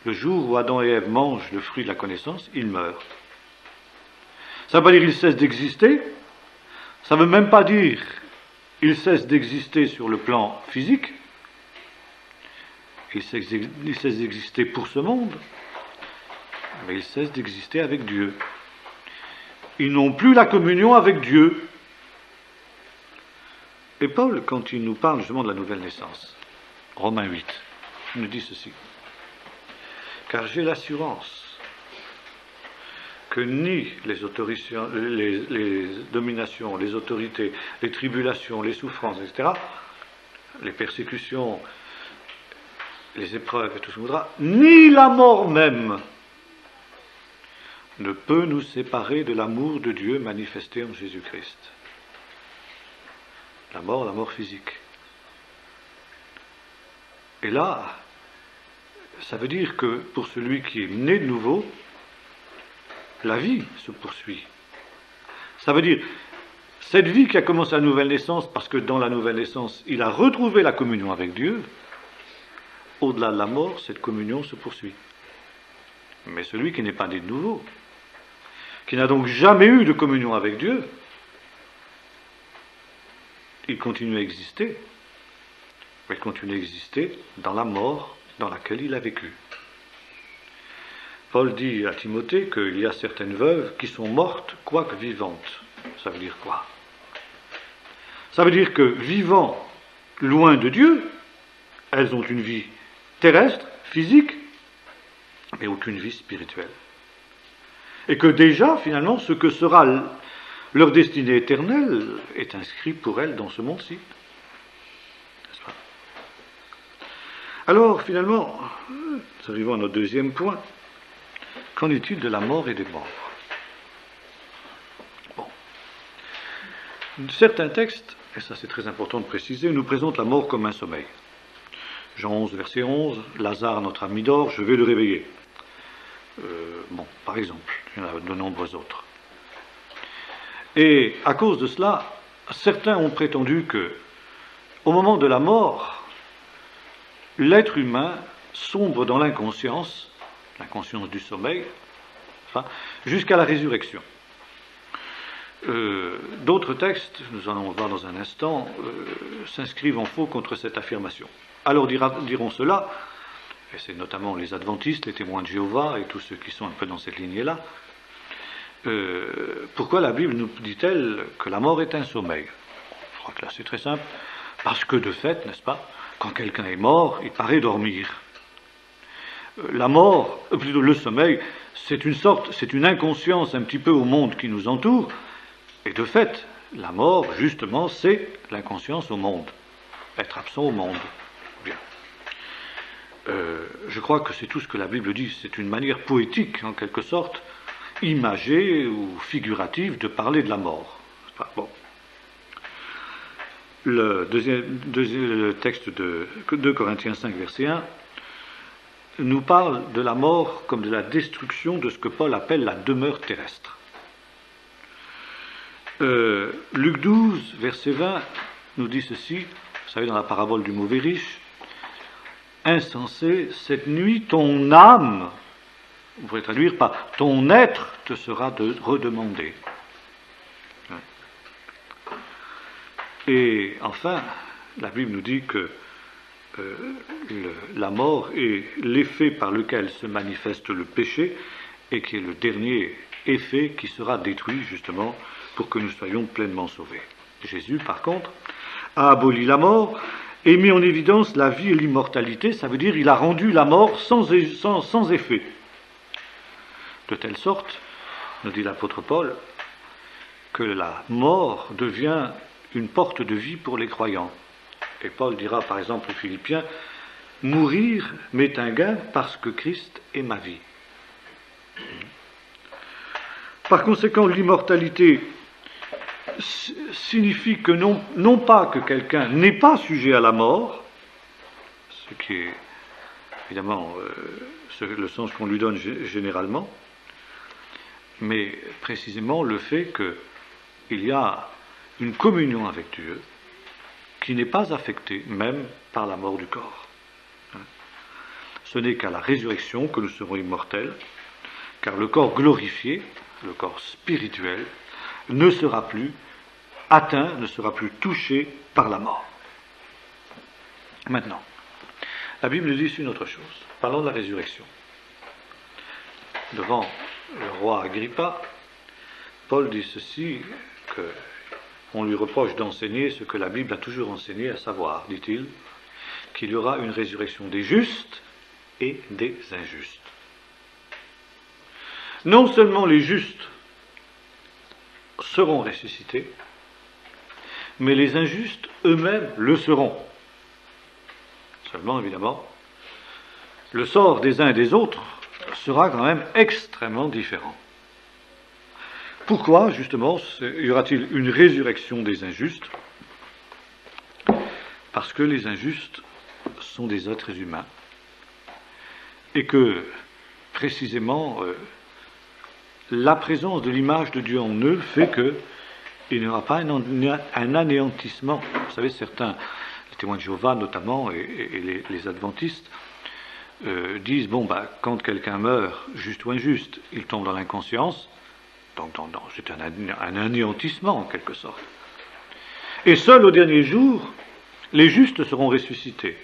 le jour où Adam et Ève mangent le fruit de la connaissance, ils meurent. Ça ne veut pas dire qu'ils cessent d'exister, ça ne veut même pas dire qu'ils cessent d'exister sur le plan physique, ils cessent d'exister pour ce monde, mais ils cessent d'exister avec Dieu. Ils n'ont plus la communion avec Dieu. Et Paul, quand il nous parle justement de la nouvelle naissance, Romains 8, il nous dit ceci. Car j'ai l'assurance que ni les dominations, les autorités, les tribulations, les souffrances, etc., les persécutions, les épreuves et tout ce qu'on voudra, ni la mort même ne peut nous séparer de l'amour de Dieu manifesté en Jésus-Christ. La mort physique. Et là, ça veut dire que pour celui qui est né de nouveau, la vie se poursuit. Ça veut dire, cette vie qui a commencé à la nouvelle naissance, parce que dans la nouvelle naissance, il a retrouvé la communion avec Dieu, au-delà de la mort, cette communion se poursuit. Mais celui qui n'est pas né de nouveau, qui n'a donc jamais eu de communion avec Dieu, il continue à exister, mais il continue à exister dans la mort dans laquelle il a vécu. Paul dit à Timothée qu'il y a certaines veuves qui sont mortes, quoique vivantes. Ça veut dire quoi? Ça veut dire que vivant loin de Dieu, elles ont une vie terrestre, physique, mais aucune vie spirituelle. Et que déjà, finalement, ce que sera leur destinée éternelle est inscrit pour elles dans ce monde-ci. N'est-ce pas? Alors, finalement, nous arrivons à notre deuxième point. Qu'en est-il de la mort et des morts? Bon. Certains textes, et ça c'est très important de préciser, nous présentent la mort comme un sommeil. Jean 11, verset 11, Lazare, notre ami, dort, je vais le réveiller. Par exemple, il y en a de nombreux autres. Et à cause de cela, certains ont prétendu que, au moment de la mort, l'être humain sombre dans l'inconscience du sommeil, jusqu'à la résurrection. D'autres textes, nous en allons voir dans un instant, s'inscrivent en faux contre cette affirmation. Alors diront cela, et c'est notamment les adventistes, les témoins de Jéhovah et tous ceux qui sont un peu dans cette lignée-là, pourquoi la Bible nous dit-elle que la mort est un sommeil? Je crois que là c'est très simple, parce que de fait, n'est-ce pas, quand quelqu'un est mort, il paraît dormir. La mort, plutôt le sommeil, c'est une inconscience un petit peu au monde qui nous entoure, et de fait, la mort, justement, c'est l'inconscience au monde, être absent au monde. Bien. Je crois que c'est tout ce que la Bible dit, c'est une manière poétique, en quelque sorte, imagée ou figurative de parler de la mort. Bon. Le texte de 2 Corinthiens 5, verset 1, nous parle de la mort comme de la destruction de ce que Paul appelle la demeure terrestre. Luc 12, verset 20, nous dit ceci, vous savez, dans la parabole du mauvais riche, insensé, cette nuit ton âme, vous pourrez traduire par ton être te sera redemandé. Et enfin, la Bible nous dit que la mort est l'effet par lequel se manifeste le péché et qui est le dernier effet qui sera détruit justement pour que nous soyons pleinement sauvés. Jésus, par contre, a aboli la mort et mis en évidence la vie et l'immortalité, ça veut dire il a rendu la mort sans effet. De telle sorte, nous dit l'apôtre Paul, que la mort devient une porte de vie pour les croyants. Et Paul dira par exemple aux Philippiens, mourir m'est un gain parce que Christ est ma vie. Par conséquent, l'immortalité signifie que non pas que quelqu'un n'est pas sujet à la mort, ce qui est évidemment le sens qu'on lui donne généralement, mais précisément le fait qu'il y a une communion avec Dieu qui n'est pas affectée même par la mort du corps. Ce n'est qu'à la résurrection que nous serons immortels, car le corps glorifié, le corps spirituel, ne sera plus atteint, ne sera plus touché par la mort. Maintenant, la Bible nous dit une autre chose. Parlons de la résurrection. Devant le roi Agrippa, Paul dit ceci, qu'on lui reproche d'enseigner ce que la Bible a toujours enseigné, à savoir, dit-il, qu'il y aura une résurrection des justes et des injustes. non seulement les justes seront ressuscités, mais les injustes eux-mêmes le seront. Seulement, évidemment, le sort des uns et des autres sera quand même extrêmement différent. Pourquoi, justement, y aura-t-il une résurrection des injustes? Parce que les injustes sont des êtres humains et que, précisément, la présence de l'image de Dieu en eux fait qu'il n'y aura pas un anéantissement. Vous savez, certains, les témoins de Jéhovah notamment, et les adventistes, disent, quand quelqu'un meurt, juste ou injuste, il tombe dans l'inconscience, donc c'est un anéantissement en quelque sorte. Et seul au dernier jour, les justes seront ressuscités,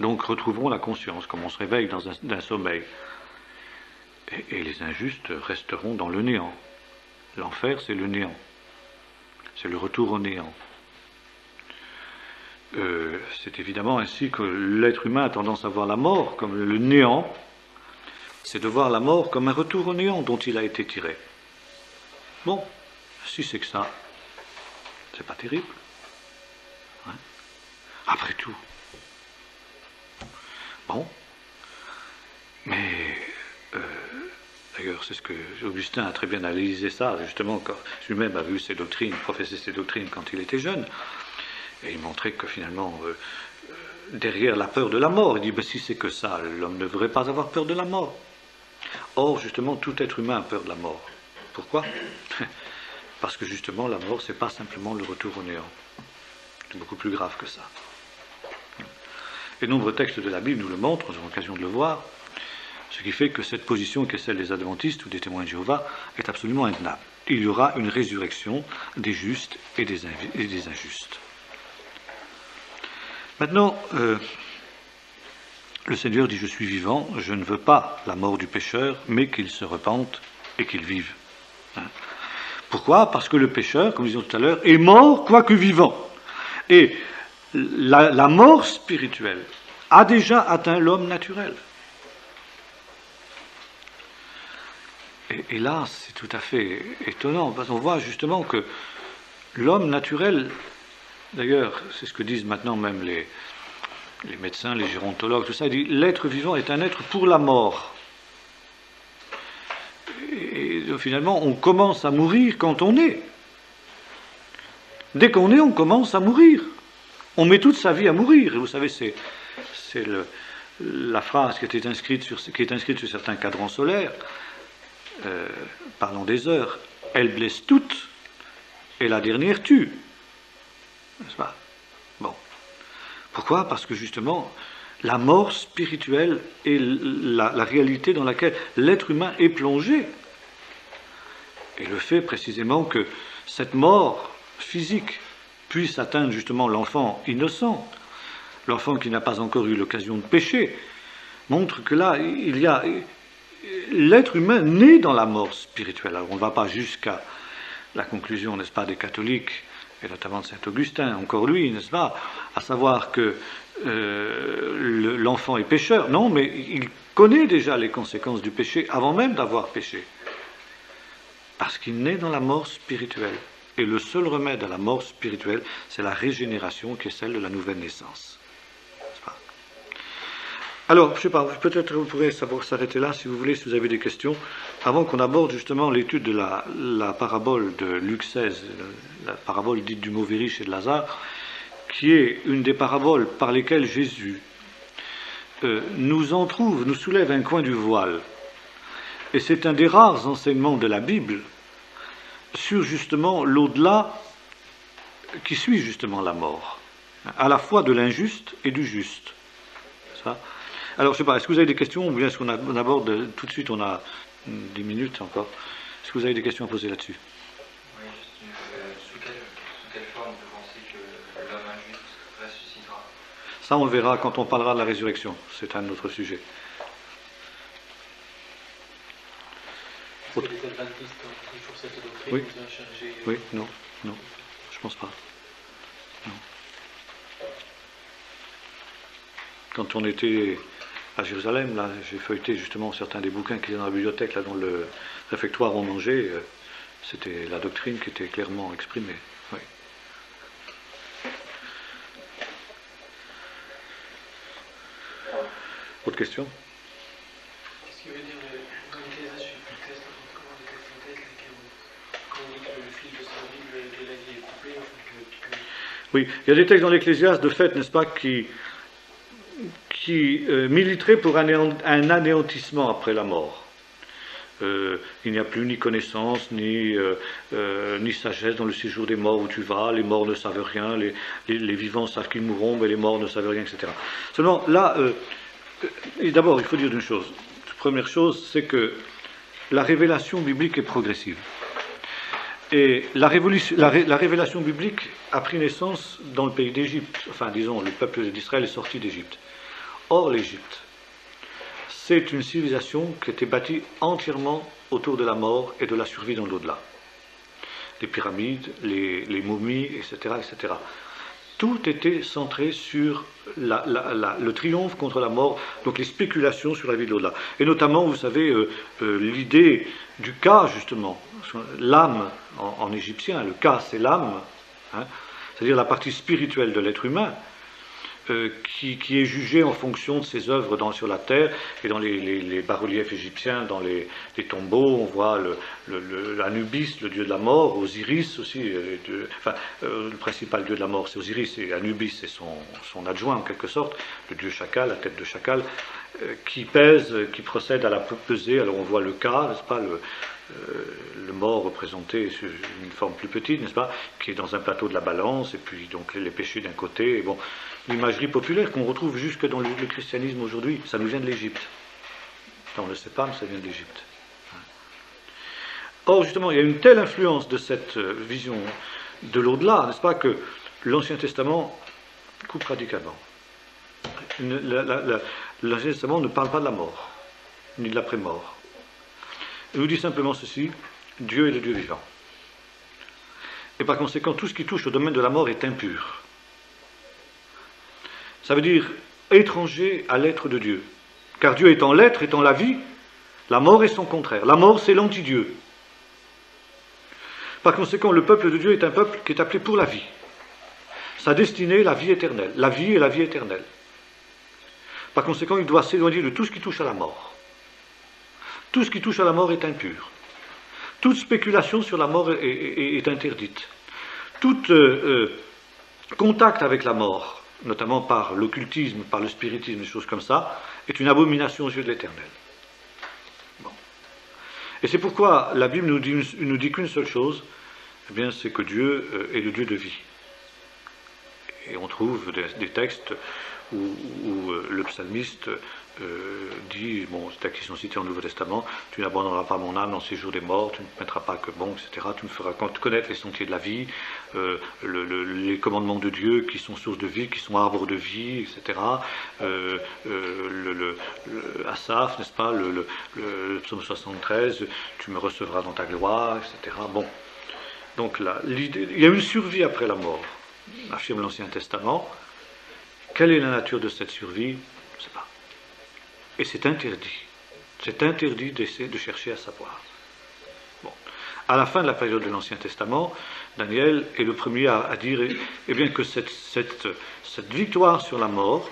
donc retrouveront la conscience, comme on se réveille d'un sommeil. Et les injustes resteront dans le néant. L'enfer, c'est le néant. C'est le retour au néant. C'est évidemment ainsi que l'être humain a tendance à voir la mort comme le néant. C'est de voir la mort comme un retour au néant dont il a été tiré. Bon, si c'est que ça, c'est pas terrible. Hein? Après tout. Bon. Mais, d'ailleurs, c'est ce que Augustin a très bien analysé ça, justement, quand lui-même a vu ces doctrines, professé ces doctrines quand il était jeune. Et il montrait que finalement, derrière la peur de la mort, il dit, si c'est que ça, l'homme ne devrait pas avoir peur de la mort. Or, justement, tout être humain a peur de la mort. Pourquoi? Parce que justement, la mort, c'est pas simplement le retour au néant. C'est beaucoup plus grave que ça. Et de nombreux textes de la Bible nous le montrent, nous avons l'occasion de le voir, ce qui fait que cette position, qui est celle des adventistes ou des témoins de Jéhovah, est absolument intenable. Il y aura une résurrection des justes et des injustes. Maintenant, le Seigneur dit, je suis vivant, je ne veux pas la mort du pécheur, mais qu'il se repente et qu'il vive. Pourquoi? Parce que le pécheur, comme nous disions tout à l'heure, est mort quoique vivant. Et la mort spirituelle a déjà atteint l'homme naturel. Et là, c'est tout à fait étonnant, parce qu'on voit justement que l'homme naturel, d'ailleurs, c'est ce que disent maintenant même les médecins, les gérontologues, tout ça, ils disent l'être vivant est un être pour la mort. Et finalement, on commence à mourir quand on est. Dès qu'on est, on commence à mourir. On met toute sa vie à mourir. Et vous savez, c'est la phrase qui est inscrite sur certains cadrans solaires, parlant des heures. Elles blessent toutes, et la dernière tue. N'est-ce pas? Bon. Pourquoi? Parce que justement, la mort spirituelle est la réalité dans laquelle l'être humain est plongé. Et le fait précisément que cette mort physique puisse atteindre justement l'enfant innocent, l'enfant qui n'a pas encore eu l'occasion de pécher, montre que là, il y a l'être humain né dans la mort spirituelle. Alors on ne va pas jusqu'à la conclusion, n'est-ce pas, des catholiques, et notamment de saint Augustin, encore lui, n'est-ce pas, à savoir que l'enfant est pécheur. Non, mais il connaît déjà les conséquences du péché avant même d'avoir péché. Parce qu'il naît dans la mort spirituelle. Et le seul remède à la mort spirituelle, c'est la régénération qui est celle de la nouvelle naissance. Alors, je ne sais pas, peut-être vous pourrez s'arrêter là, si vous voulez, si vous avez des questions, avant qu'on aborde justement l'étude de la parabole de Luc 16, la parabole dite du mauvais riche et de Lazare, qui est une des paraboles par lesquelles Jésus nous soulève un coin du voile. Et c'est un des rares enseignements de la Bible sur justement l'au-delà qui suit justement la mort, à la fois de l'injuste et du juste. Ça. Alors, je ne sais pas, est-ce que vous avez des questions ou bien est-ce qu'on aborde tout de suite, on a 10 minutes encore. Est-ce que vous avez des questions à poser là-dessus? Oui, sous quelle forme vous pensez que l'homme injuste ressuscitera? Ça, on le verra quand on parlera de la résurrection. C'est un autre sujet. Est-ce que les adventistes ont toujours cette doctrine? Oui. Bien chargé, Oui, non, je pense pas. Non. Quand on était à Jérusalem, là, j'ai feuilleté justement certains des bouquins qui étaient dans la bibliothèque, là, dans le réfectoire où on mangeait, c'était la doctrine qui était clairement exprimée. Oui. Autre question? Qu'est-ce qu'il veut dire dans l'utilisation du texte, comment le texte en tête, quand on dit que le fil de sa vie de la vie est coupé, Oui, il y a des textes dans l'Ecclésiaste, de fait, n'est-ce pas, qui militeraient pour un anéantissement après la mort. Il n'y a plus ni connaissance, ni sagesse dans le séjour des morts où tu vas, les morts ne savent rien, les vivants savent qu'ils mourront, mais les morts ne savent rien, etc. Seulement, là, d'abord, il faut dire une chose. La première chose, c'est que la révélation biblique est progressive. Et la révélation biblique a pris naissance dans le pays d'Égypte. Enfin, disons, le peuple d'Israël est sorti d'Égypte. Or, l'Égypte, c'est une civilisation qui était bâtie entièrement autour de la mort et de la survie dans l'au-delà. Les pyramides, les momies, etc., etc. Tout était centré sur le triomphe contre la mort, donc les spéculations sur la vie de l'au-delà. Et notamment, vous savez, l'idée du ka, justement, l'âme en égyptien, le ka c'est l'âme, hein, c'est-à-dire la partie spirituelle de l'être humain, qui est jugée en fonction de ses œuvres sur la terre. Et dans les bas-reliefs égyptiens, dans les tombeaux, on voit l'Anubis, le dieu de la mort, Osiris aussi, le principal dieu de la mort c'est Osiris, et Anubis c'est son adjoint en quelque sorte, le dieu chacal, la tête de chacal, qui pèse, qui procède à la pesée. Alors on voit le ka, n'est-ce pas, le mort représenté sous une forme plus petite, n'est-ce pas, qui est dans un plateau de la balance, et puis donc les péchés d'un côté, et bon, l'imagerie populaire qu'on retrouve jusque dans le christianisme aujourd'hui, ça nous vient de l'Égypte. On ne le sait pas, mais ça vient de l'Égypte. Or, justement, il y a une telle influence de cette vision de l'au-delà, n'est-ce pas, que l'Ancien Testament coupe radicalement. L'Ancien Testament ne parle pas de la mort, ni de l'après-mort. Il nous dit simplement ceci: Dieu est le Dieu vivant. Et par conséquent, tout ce qui touche au domaine de la mort est impur. Ça veut dire étranger à l'être de Dieu. Car Dieu étant l'être, étant la vie, la mort est son contraire. La mort, c'est l'anti-Dieu. Par conséquent, le peuple de Dieu est un peuple qui est appelé pour la vie. Sa destinée, la vie éternelle. La vie est la vie éternelle. Par conséquent, il doit s'éloigner de tout ce qui touche à la mort. Tout ce qui touche à la mort est impur. Toute spéculation sur la mort est interdite. Tout contact avec la mort, notamment par l'occultisme, par le spiritisme, des choses comme ça, est une abomination aux yeux de l'Éternel. Bon. Et c'est pourquoi la Bible nous dit qu'une seule chose, eh bien, c'est que Dieu est le Dieu de vie. Et on trouve des textes où le psalmiste dit, bon, c'est textes qui sont cités dans le Nouveau Testament: tu n'abandonneras pas mon âme dans ces jours des morts, tu ne te mettras pas que bon, etc. Tu me feras connaître les sentiers de la vie, les commandements de Dieu qui sont source de vie, qui sont arbres de vie, etc. Asaph, n'est-ce pas, le psaume 73, tu me recevras dans ta gloire, etc. Bon, donc là, il y a une survie après la mort, affirme l'Ancien Testament. Quelle est la nature de cette survie? Je ne sais pas. Et c'est interdit. C'est interdit d'essayer de chercher à savoir. Bon. À la fin de la période de l'Ancien Testament, Daniel est le premier à dire eh bien, que cette victoire sur la mort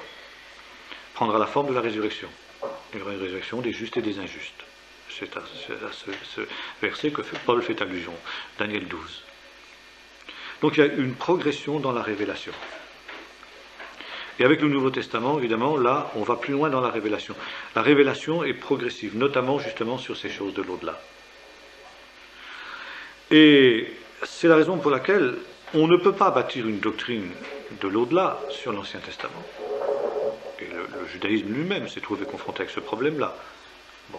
prendra la forme de la résurrection. Une résurrection des justes et des injustes. C'est à ce verset que Paul fait allusion, Daniel 12. Donc il y a une progression dans la révélation. Et avec le Nouveau Testament, évidemment, là, on va plus loin dans la révélation. La révélation est progressive, notamment justement sur ces choses de l'au-delà. Et c'est la raison pour laquelle on ne peut pas bâtir une doctrine de l'au-delà sur l'Ancien Testament. Et le judaïsme lui-même s'est trouvé confronté avec ce problème-là. Bon.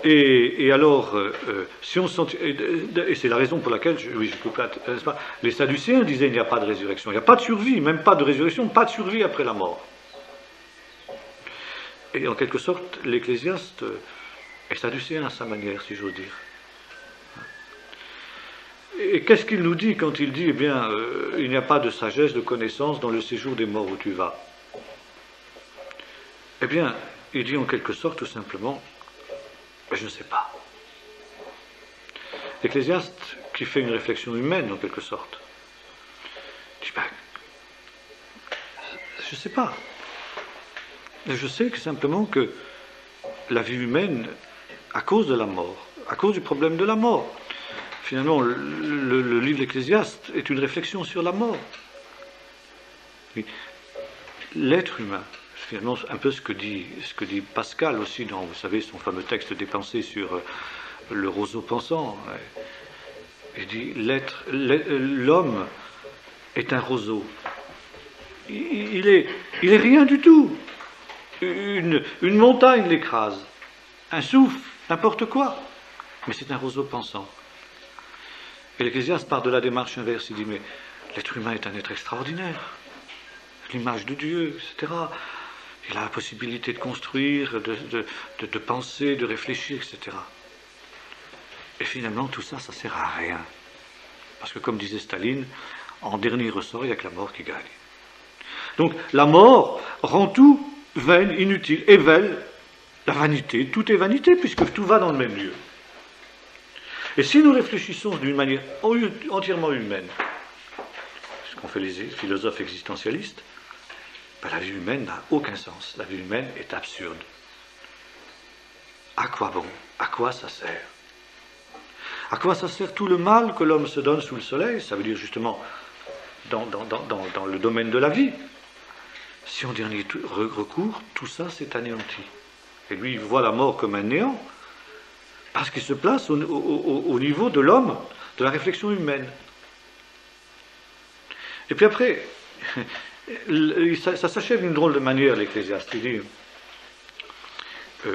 Et alors, si on et c'est la raison pour laquelle, n'est-ce pas, les Sadducéens disaient il n'y a pas de résurrection, il n'y a pas de survie, même pas de résurrection, pas de survie après la mort. Et en quelque sorte, l'Ecclésiaste est sadducéen à sa manière, si j'ose dire. Et qu'est-ce qu'il nous dit quand il dit, eh bien, il n'y a pas de sagesse, de connaissance dans le séjour des morts où tu vas? Eh bien, il dit en quelque sorte tout simplement, je ne sais pas. L'Ecclésiaste, qui fait une réflexion humaine en quelque sorte, dit, je ne sais pas. Je sais que simplement que la vie humaine, à cause de la mort, à cause du problème de la mort, finalement, le livre de l'Ecclésiaste est une réflexion sur la mort. L'être humain, finalement, un peu ce que dit Pascal aussi dans, vous savez, son fameux texte des pensées sur le roseau pensant. Il dit, l'homme est un roseau. Il est rien du tout. Une montagne l'écrase, un souffle, n'importe quoi. Mais c'est un roseau pensant. Et l'Ecclésiaste part de la démarche inverse, il dit, mais l'être humain est un être extraordinaire, l'image de Dieu, etc. Il a la possibilité de construire, de penser, de réfléchir, etc. Et finalement, tout ça, ça ne sert à rien. Parce que, comme disait Staline, en dernier ressort, il n'y a que la mort qui gagne. Donc, la mort rend tout vain, inutile, éveille la vanité. Tout est vanité, puisque tout va dans le même lieu. Et si nous réfléchissons d'une manière entièrement humaine, ce qu'ont fait les philosophes existentialistes, la vie humaine n'a aucun sens. La vie humaine est absurde. À quoi bon? À quoi ça sert? À quoi ça sert tout le mal que l'homme se donne sous le soleil? Ça veut dire justement dans le domaine de la vie. Si en dernier recours, tout ça s'est anéanti. Et lui, il voit la mort comme un néant, parce qu'il se place au niveau de l'homme, de la réflexion humaine. Et puis après, ça s'achève d'une drôle de manière, l'Ecclésiaste. Il dit, il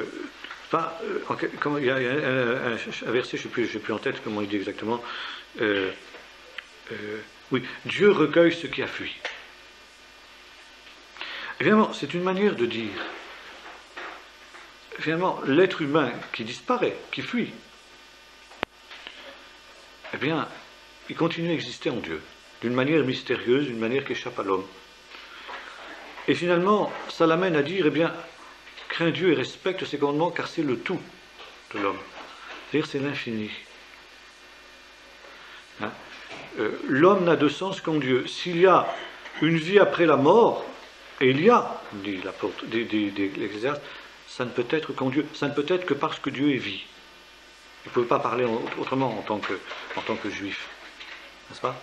y a un verset, je ne sais plus en tête comment il dit exactement, oui, Dieu recueille ce qui a fui. Évidemment, c'est une manière de dire, finalement, l'être humain qui disparaît, qui fuit, eh bien, il continue à exister en Dieu, d'une manière mystérieuse, d'une manière qui échappe à l'homme. Et finalement, ça l'amène à dire, eh bien, crains Dieu et respecte ses commandements, car c'est le tout de l'homme. C'est-à-dire, c'est l'infini. Hein? L'homme n'a de sens qu'en Dieu. S'il y a une vie après la mort, et il y a, dit l'apôtre, l'Ecclésiaste, ça ne peut être qu'en Dieu, ça ne peut être que parce que Dieu est vie. Il ne peut pas parler autrement en tant que juif. N'est-ce pas?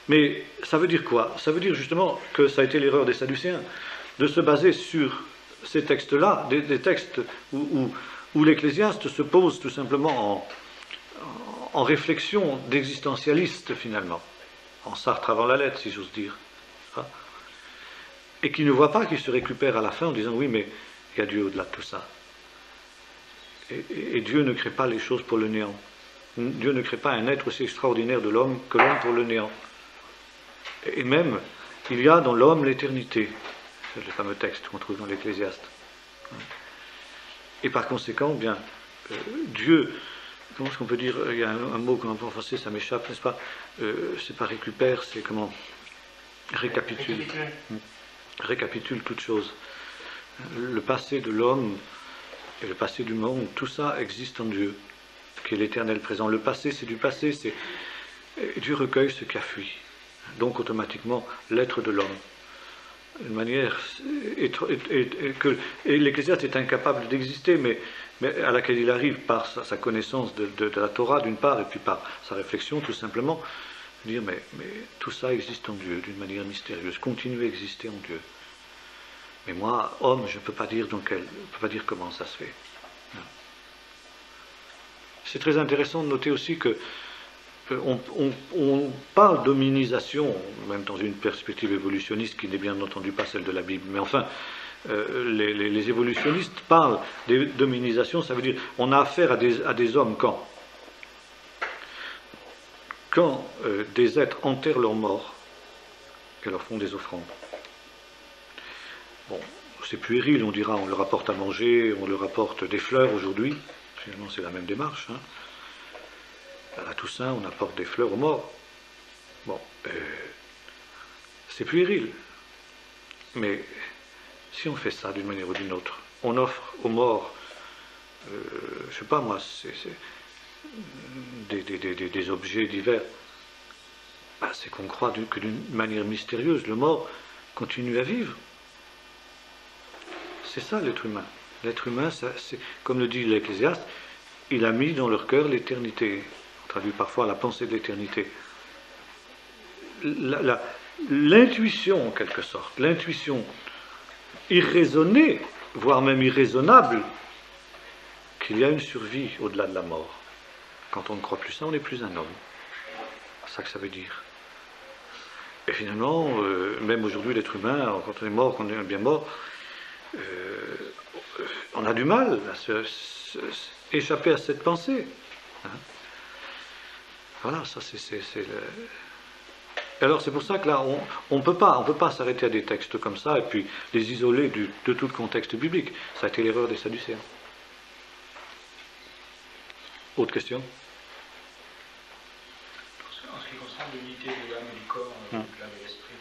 Mais ça veut dire quoi? Ça veut dire justement que ça a été l'erreur des Sadducéens, de se baser sur ces textes-là, des textes où l'Ecclésiaste se pose tout simplement en réflexion d'existentialiste finalement, en Sartre avant la lettre, si j'ose dire. Et qui ne voit pas qu'il se récupère à la fin en disant oui, mais il y a Dieu au-delà de tout ça. Et Dieu ne crée pas les choses pour le néant. Dieu ne crée pas un être aussi extraordinaire de l'homme que l'homme pour le néant. Et même, il y a dans l'homme l'éternité. C'est le fameux texte qu'on trouve dans l'Ecclésiaste. Et par conséquent, bien, Dieu, comment est-ce qu'on peut dire, il y a un mot qu'on emploie en français, ça m'échappe, n'est-ce pas? C'est pas récupère, c'est comment? Récapitule. Récapitule toute chose. Le passé de l'homme et le passé du monde, tout ça existe en Dieu, qui est l'éternel présent. Le passé, c'est du passé, Dieu recueille ce qui a fui. Donc automatiquement, l'être de l'homme. Une manière et l'Ecclésiaste est incapable d'exister, mais à laquelle il arrive par sa connaissance de la Torah d'une part, et puis par sa réflexion tout simplement, dire mais tout ça existe en Dieu d'une manière mystérieuse, continue à exister en Dieu. Mais moi, homme, je ne peux pas dire comment ça se fait. C'est très intéressant de noter aussi que on parle d'hominisation, même dans une perspective évolutionniste qui n'est bien entendu pas celle de la Bible, mais enfin, les évolutionnistes parlent d'hominisation, ça veut dire on a affaire à des hommes quand des êtres enterrent leurs morts et leur font des offrandes. Bon, c'est puéril, on dira, on leur apporte à manger, on leur apporte des fleurs aujourd'hui, finalement c'est la même démarche, hein. À la Toussaint, on apporte des fleurs aux morts. Bon, c'est puéril. Mais si on fait ça d'une manière ou d'une autre, on offre aux morts, je sais pas moi, des objets divers, ben, c'est qu'on croit que d'une manière mystérieuse, le mort continue à vivre. C'est ça l'être humain. L'être humain, c'est, comme le dit l'Ecclésiaste, il a mis dans leur cœur l'éternité. On traduit parfois la pensée de l'éternité. L'intuition, en quelque sorte, l'intuition irraisonnée, voire même irraisonnable, qu'il y a une survie au-delà de la mort. Quand on ne croit plus ça, on n'est plus un homme. C'est ça que ça veut dire. Et finalement, même aujourd'hui, l'être humain, quand on est mort, quand on est bien mort, on a du mal à échapper à cette pensée. Hein. Voilà, ça c'est le... Alors c'est pour ça que là, on ne peut pas s'arrêter à des textes comme ça et puis les isoler de tout le contexte biblique. Ça a été l'erreur des Sadducéens. Autre question? En ce qui concerne l'unité de l'âme et du corps, de l'âme et l'esprit,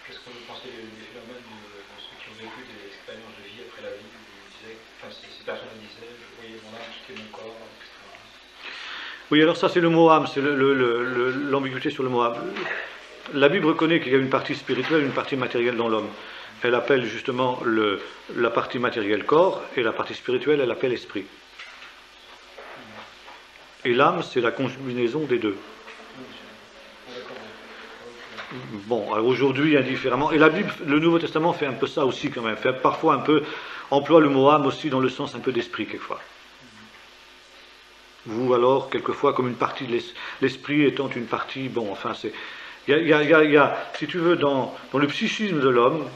qu'est-ce que vous pensez des phénomènes de ceux qui ont vécu des expériences de vie après la vie, où ils disaient, enfin, ces personnes disaient, je voyais mon âme quitter mon corps, etc. Oui, alors ça c'est le mot âme, c'est l'ambiguïté sur le mot âme. La Bible reconnaît qu'il y a une partie spirituelle et une partie matérielle dans l'homme. Elle appelle justement la partie matérielle corps et la partie spirituelle elle appelle esprit. Et l'âme c'est la combinaison des deux. Bon, alors aujourd'hui indifféremment, et la Bible, le Nouveau Testament fait un peu ça aussi quand même, fait parfois un peu, emploie le mot âme aussi dans le sens un peu d'esprit quelquefois. Ou alors quelquefois comme une partie de l'esprit étant une partie, bon enfin c'est... Il y a, si tu veux, dans le psychisme de l'homme,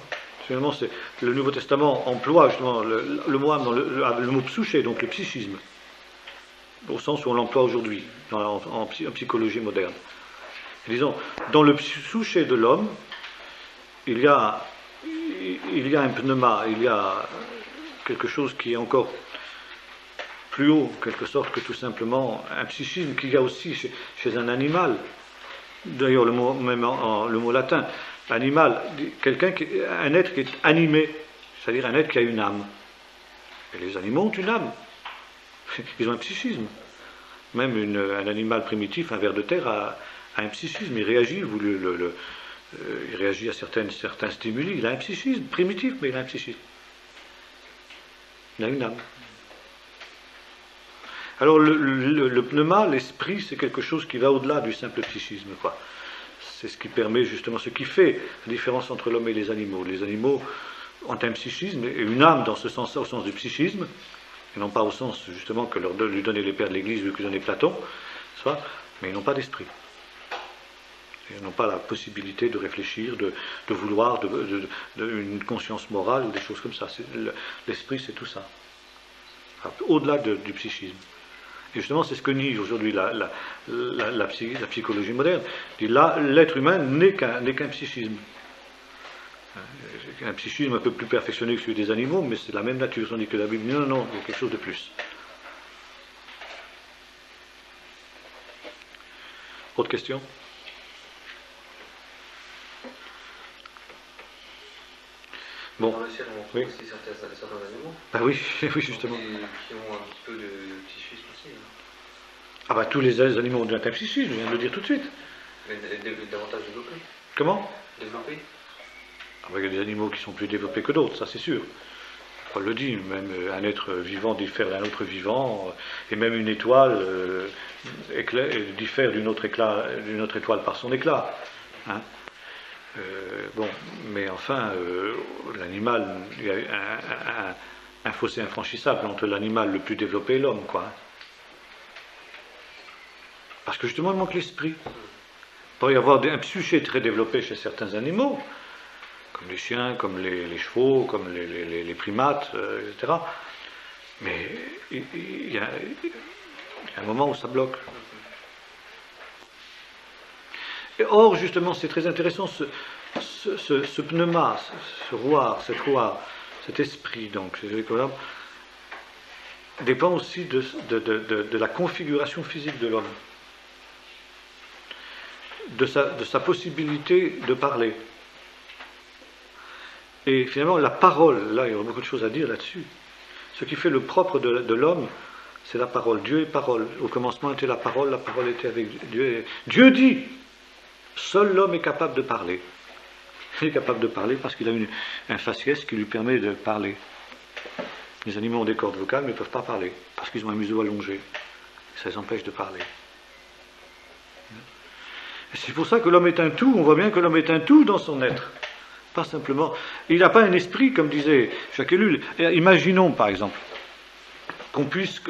finalement, le Nouveau Testament emploie justement le mot âme dans le mot psyché, donc le psychisme, au sens où on l'emploie aujourd'hui, en psychologie moderne. Et disons, dans le psyché de l'homme, il y a un pneuma, il y a quelque chose qui est encore plus haut, en quelque sorte, que tout simplement un psychisme qu'il y a aussi chez un animal. D'ailleurs, le mot latin, animal, un être qui est animé, c'est-à-dire un être qui a une âme. Et les animaux ont une âme. Ils ont un psychisme. Même un animal primitif, un ver de terre, a un psychisme. Il réagit, il réagit à certains stimuli. Il a un psychisme primitif, mais il a un psychisme. Il a une âme. Alors le pneuma, l'esprit, c'est quelque chose qui va au-delà du simple psychisme, quoi. C'est ce qui permet justement, ce qui fait la différence entre l'homme et les animaux. Les animaux ont un psychisme et une âme dans ce sens-là, au sens du psychisme, et non pas au sens justement que lui donnaient les pères de l'Église ou que donnait Platon, soit, mais ils n'ont pas d'esprit. Ils n'ont pas la possibilité de réfléchir, de vouloir, une conscience morale ou des choses comme ça. L'esprit, c'est tout ça. Au-delà du psychisme. Et justement, c'est ce que nie aujourd'hui la psychologie moderne. L'être humain n'est qu'un psychisme. Un psychisme un peu plus perfectionné que celui des animaux, mais c'est la même nature. Tandis que la Bible dit non, il y a quelque chose de plus. Autre question? Bon. Dans le ciel, on trouve aussi certains animaux. Ah oui, oui, justement. Qui ont un petit peu de psychisme aussi. Hein. Ah bah tous les animaux ont un psychisme, je viens de le dire tout de suite. Mais davantage développés. Comment? Développés. Ah bah, il y a des animaux qui sont plus développés que d'autres, ça c'est sûr. Paul le dit, même un être vivant diffère d'un autre vivant, et même une étoile diffère d'une autre étoile par son éclat. Hein. Bon, mais enfin, l'animal, il y a un fossé infranchissable entre l'animal le plus développé et l'homme, quoi. Parce que justement, il manque l'esprit. Il peut y avoir un psyché très développé chez certains animaux, comme les chiens, comme les chevaux, comme les primates, etc. Mais il y a un moment où ça bloque. Et or, justement, c'est très intéressant, ce pneuma, cette roie, cet esprit, donc, dépend aussi de la configuration physique de l'homme, de sa possibilité de parler. Et finalement, la parole, là, il y aurait beaucoup de choses à dire là-dessus. Ce qui fait le propre de l'homme, c'est la parole. Dieu est parole. Au commencement était la parole était avec Dieu. Dieu dit, seul l'homme est capable de parler. Il est capable de parler parce qu'il a un faciès qui lui permet de parler. Les animaux ont des cordes vocales mais ne peuvent pas parler parce qu'ils ont un museau allongé. Ça les empêche de parler. Et c'est pour ça que l'homme est un tout. On voit bien que l'homme est un tout dans son être. Pas simplement. Il n'a pas un esprit, comme disait Jacques Ellul. Imaginons, par exemple, qu'on puisse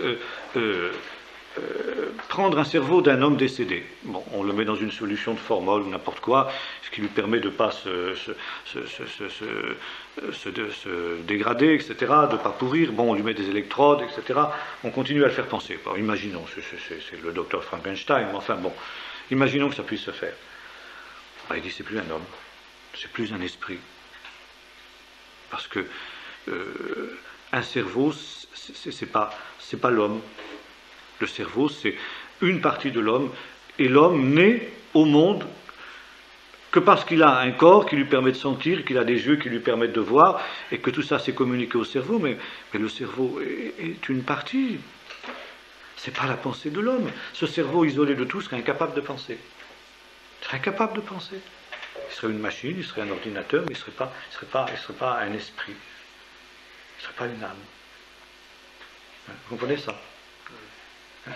prendre un cerveau d'un homme décédé. Bon, on le met dans une solution de formol ou n'importe quoi, ce qui lui permet de ne pas se dégrader, etc., de ne pas pourrir. Bon, on lui met des électrodes, etc. On continue à le faire penser. Bon, imaginons, c'est le docteur Frankenstein, mais enfin bon, imaginons que ça puisse se faire. Il dit, c'est plus un homme, c'est plus un esprit. Parce que un cerveau, c'est pas l'homme. Le cerveau, c'est une partie de l'homme, et l'homme n'est au monde que parce qu'il a un corps qui lui permet de sentir, qu'il a des yeux qui lui permettent de voir, et que tout ça s'est communiqué au cerveau, mais le cerveau est une partie. C'est pas la pensée de l'homme. Ce cerveau isolé de tout serait incapable de penser. Il serait incapable de penser. Il serait une machine, il serait un ordinateur, mais il serait pas un esprit. Il ne serait pas une âme. Vous comprenez ça?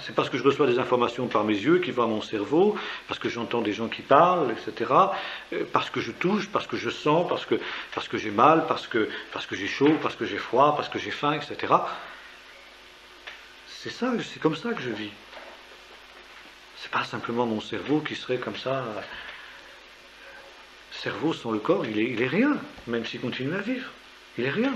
C'est parce que je reçois des informations par mes yeux qui vont à mon cerveau, parce que j'entends des gens qui parlent, etc., parce que je touche, parce que je sens, parce que j'ai mal, parce que j'ai chaud, parce que j'ai froid, parce que j'ai faim, etc. C'est comme ça que je vis. C'est pas simplement mon cerveau qui serait comme ça. Le cerveau sans le corps, il est rien, même s'il continue à vivre. Il est rien.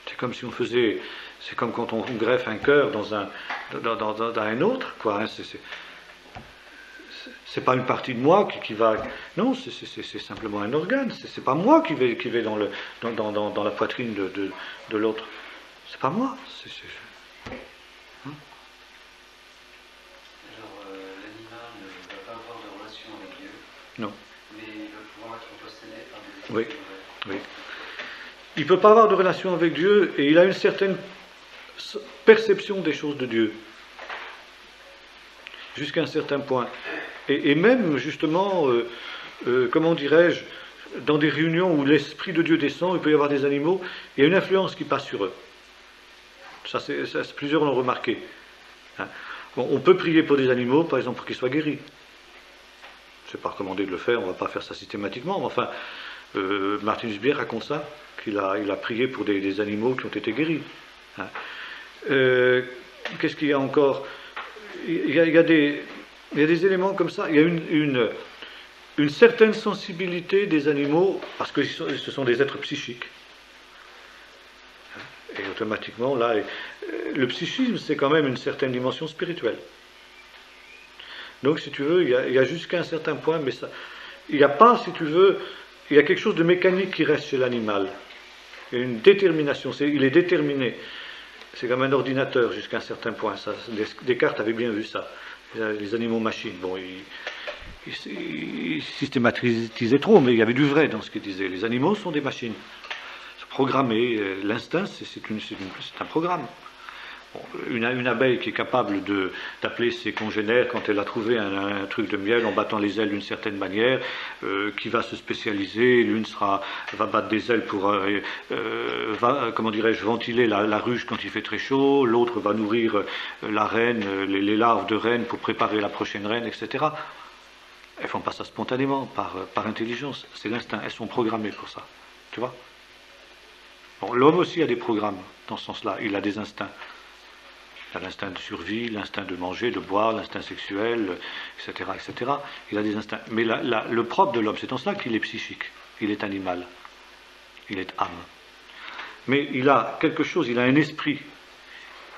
C'est comme si on faisait... C'est comme quand on greffe un cœur dans un autre, quoi. Hein, c'est pas une partie de moi qui va... Non, c'est simplement un organe. C'est pas moi qui vais dans la poitrine de l'autre. C'est pas moi. Alors, l'animal ne va pas avoir de relation avec Dieu. Non. Mais il va pouvoir être possédé par des esprits. Oui. Il ne peut pas avoir de relation avec Dieu et il a une certaine perception des choses de Dieu. Jusqu'à un certain point. Et même, justement, comment dirais-je, dans des réunions où l'Esprit de Dieu descend, il peut y avoir des animaux, il y a une influence qui passe sur eux. Ça, plusieurs l'ont remarqué. Hein. Bon, on peut prier pour des animaux, par exemple, pour qu'ils soient guéris. Ce n'est pas recommandé de le faire, on ne va pas faire ça systématiquement, mais enfin, Martin Husbier raconte ça, qu'il a prié pour des animaux qui ont été guéris. Hein. Qu'est-ce qu'il y a encore? Il y a des éléments comme ça. Il y a une certaine sensibilité des animaux, parce que ce sont des êtres psychiques. Et automatiquement, là, le psychisme, c'est quand même une certaine dimension spirituelle. Donc, si tu veux, il y a jusqu'à un certain point, mais ça, il n'y a pas, si tu veux, il y a quelque chose de mécanique qui reste chez l'animal. Il y a une détermination, il est déterminé. C'est comme un ordinateur jusqu'à un certain point. Ça, Descartes avait bien vu ça. Les animaux machines, bon, il systématisait trop, mais il y avait du vrai dans ce qu'il disait. Les animaux sont des machines. Programmés. L'instinct, c'est un programme. Bon, une abeille qui est capable d'appeler ses congénères quand elle a trouvé un truc de miel en battant les ailes d'une certaine manière, qui va se spécialiser, l'une va battre des ailes pour comment dirais-je, ventiler la ruche quand il fait très chaud, l'autre va nourrir la reine, les larves de reine pour préparer la prochaine reine, etc. Elles font pas ça spontanément, par intelligence, c'est l'instinct, elles sont programmées pour ça, tu vois. Bon, l'homme aussi a des programmes dans ce sens-là, il a des instincts. Il a l'instinct de survie, l'instinct de manger, de boire, l'instinct sexuel, etc., etc. Il a des instincts. Mais le propre de l'homme, c'est en cela qu'il est psychique, il est animal, il est âme. Mais il a quelque chose, il a un esprit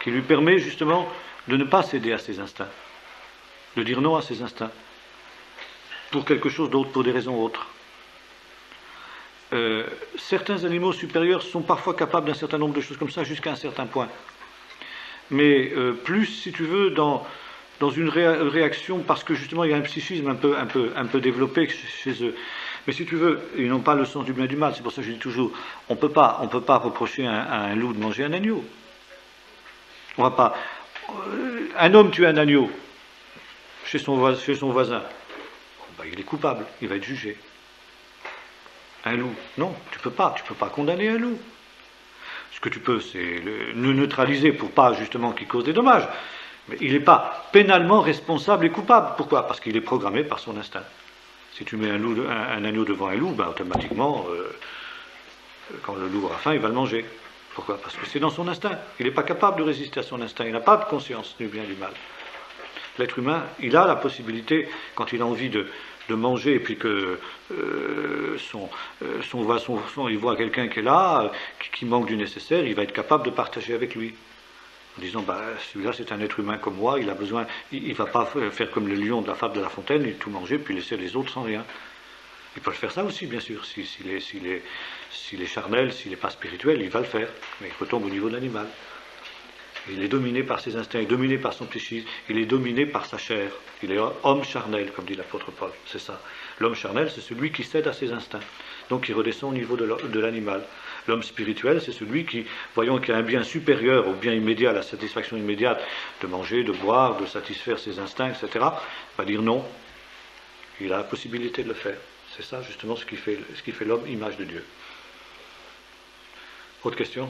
qui lui permet justement de ne pas céder à ses instincts, de dire non à ses instincts, pour quelque chose d'autre, pour des raisons autres. Certains animaux supérieurs sont parfois capables d'un certain nombre de choses comme ça jusqu'à un certain point. Mais plus, si tu veux, dans une réaction, parce que justement il y a un psychisme un peu développé chez eux. Mais si tu veux, ils n'ont pas le sens du bien et du mal. C'est pour ça que je dis toujours, on peut pas reprocher à un loup de manger un agneau. On va pas. Un homme tue un agneau chez son voisin. Ben, il est coupable, il va être jugé. Un loup, non, tu peux pas condamner un loup. Ce que tu peux, c'est le neutraliser pour pas justement qu'il cause des dommages. Mais il n'est pas pénalement responsable et coupable. Pourquoi? Parce qu'il est programmé par son instinct. Si tu mets un agneau devant un loup, ben automatiquement, quand le loup aura faim, il va le manger. Pourquoi? Parce que c'est dans son instinct. Il n'est pas capable de résister à son instinct. Il n'a pas de conscience du bien et du mal. L'être humain, il a la possibilité, quand il a envie de manger, et puis que il voit quelqu'un qui est là, qui manque du nécessaire, il va être capable de partager avec lui. En disant, bah, celui-là c'est un être humain comme moi, il a besoin, il ne va pas faire comme le lion de la fable de La Fontaine, il tout manger, puis laisser les autres sans rien. Il peut le faire ça aussi, bien sûr, s'il est charnel, s'il n'est pas spirituel, il va le faire, mais il retombe au niveau de l'animal. Il est dominé par ses instincts, il est dominé par son psychisme, il est dominé par sa chair. Il est homme charnel, comme dit l'apôtre Paul, c'est ça. L'homme charnel, c'est celui qui cède à ses instincts, donc il redescend au niveau de l'animal. L'homme spirituel, c'est celui qui, voyant qu'il y a un bien supérieur au bien immédiat, à la satisfaction immédiate, de manger, de boire, de satisfaire ses instincts, etc., va dire non. Il a la possibilité de le faire. C'est ça, justement, ce qui fait l'homme image de Dieu. Autre question ?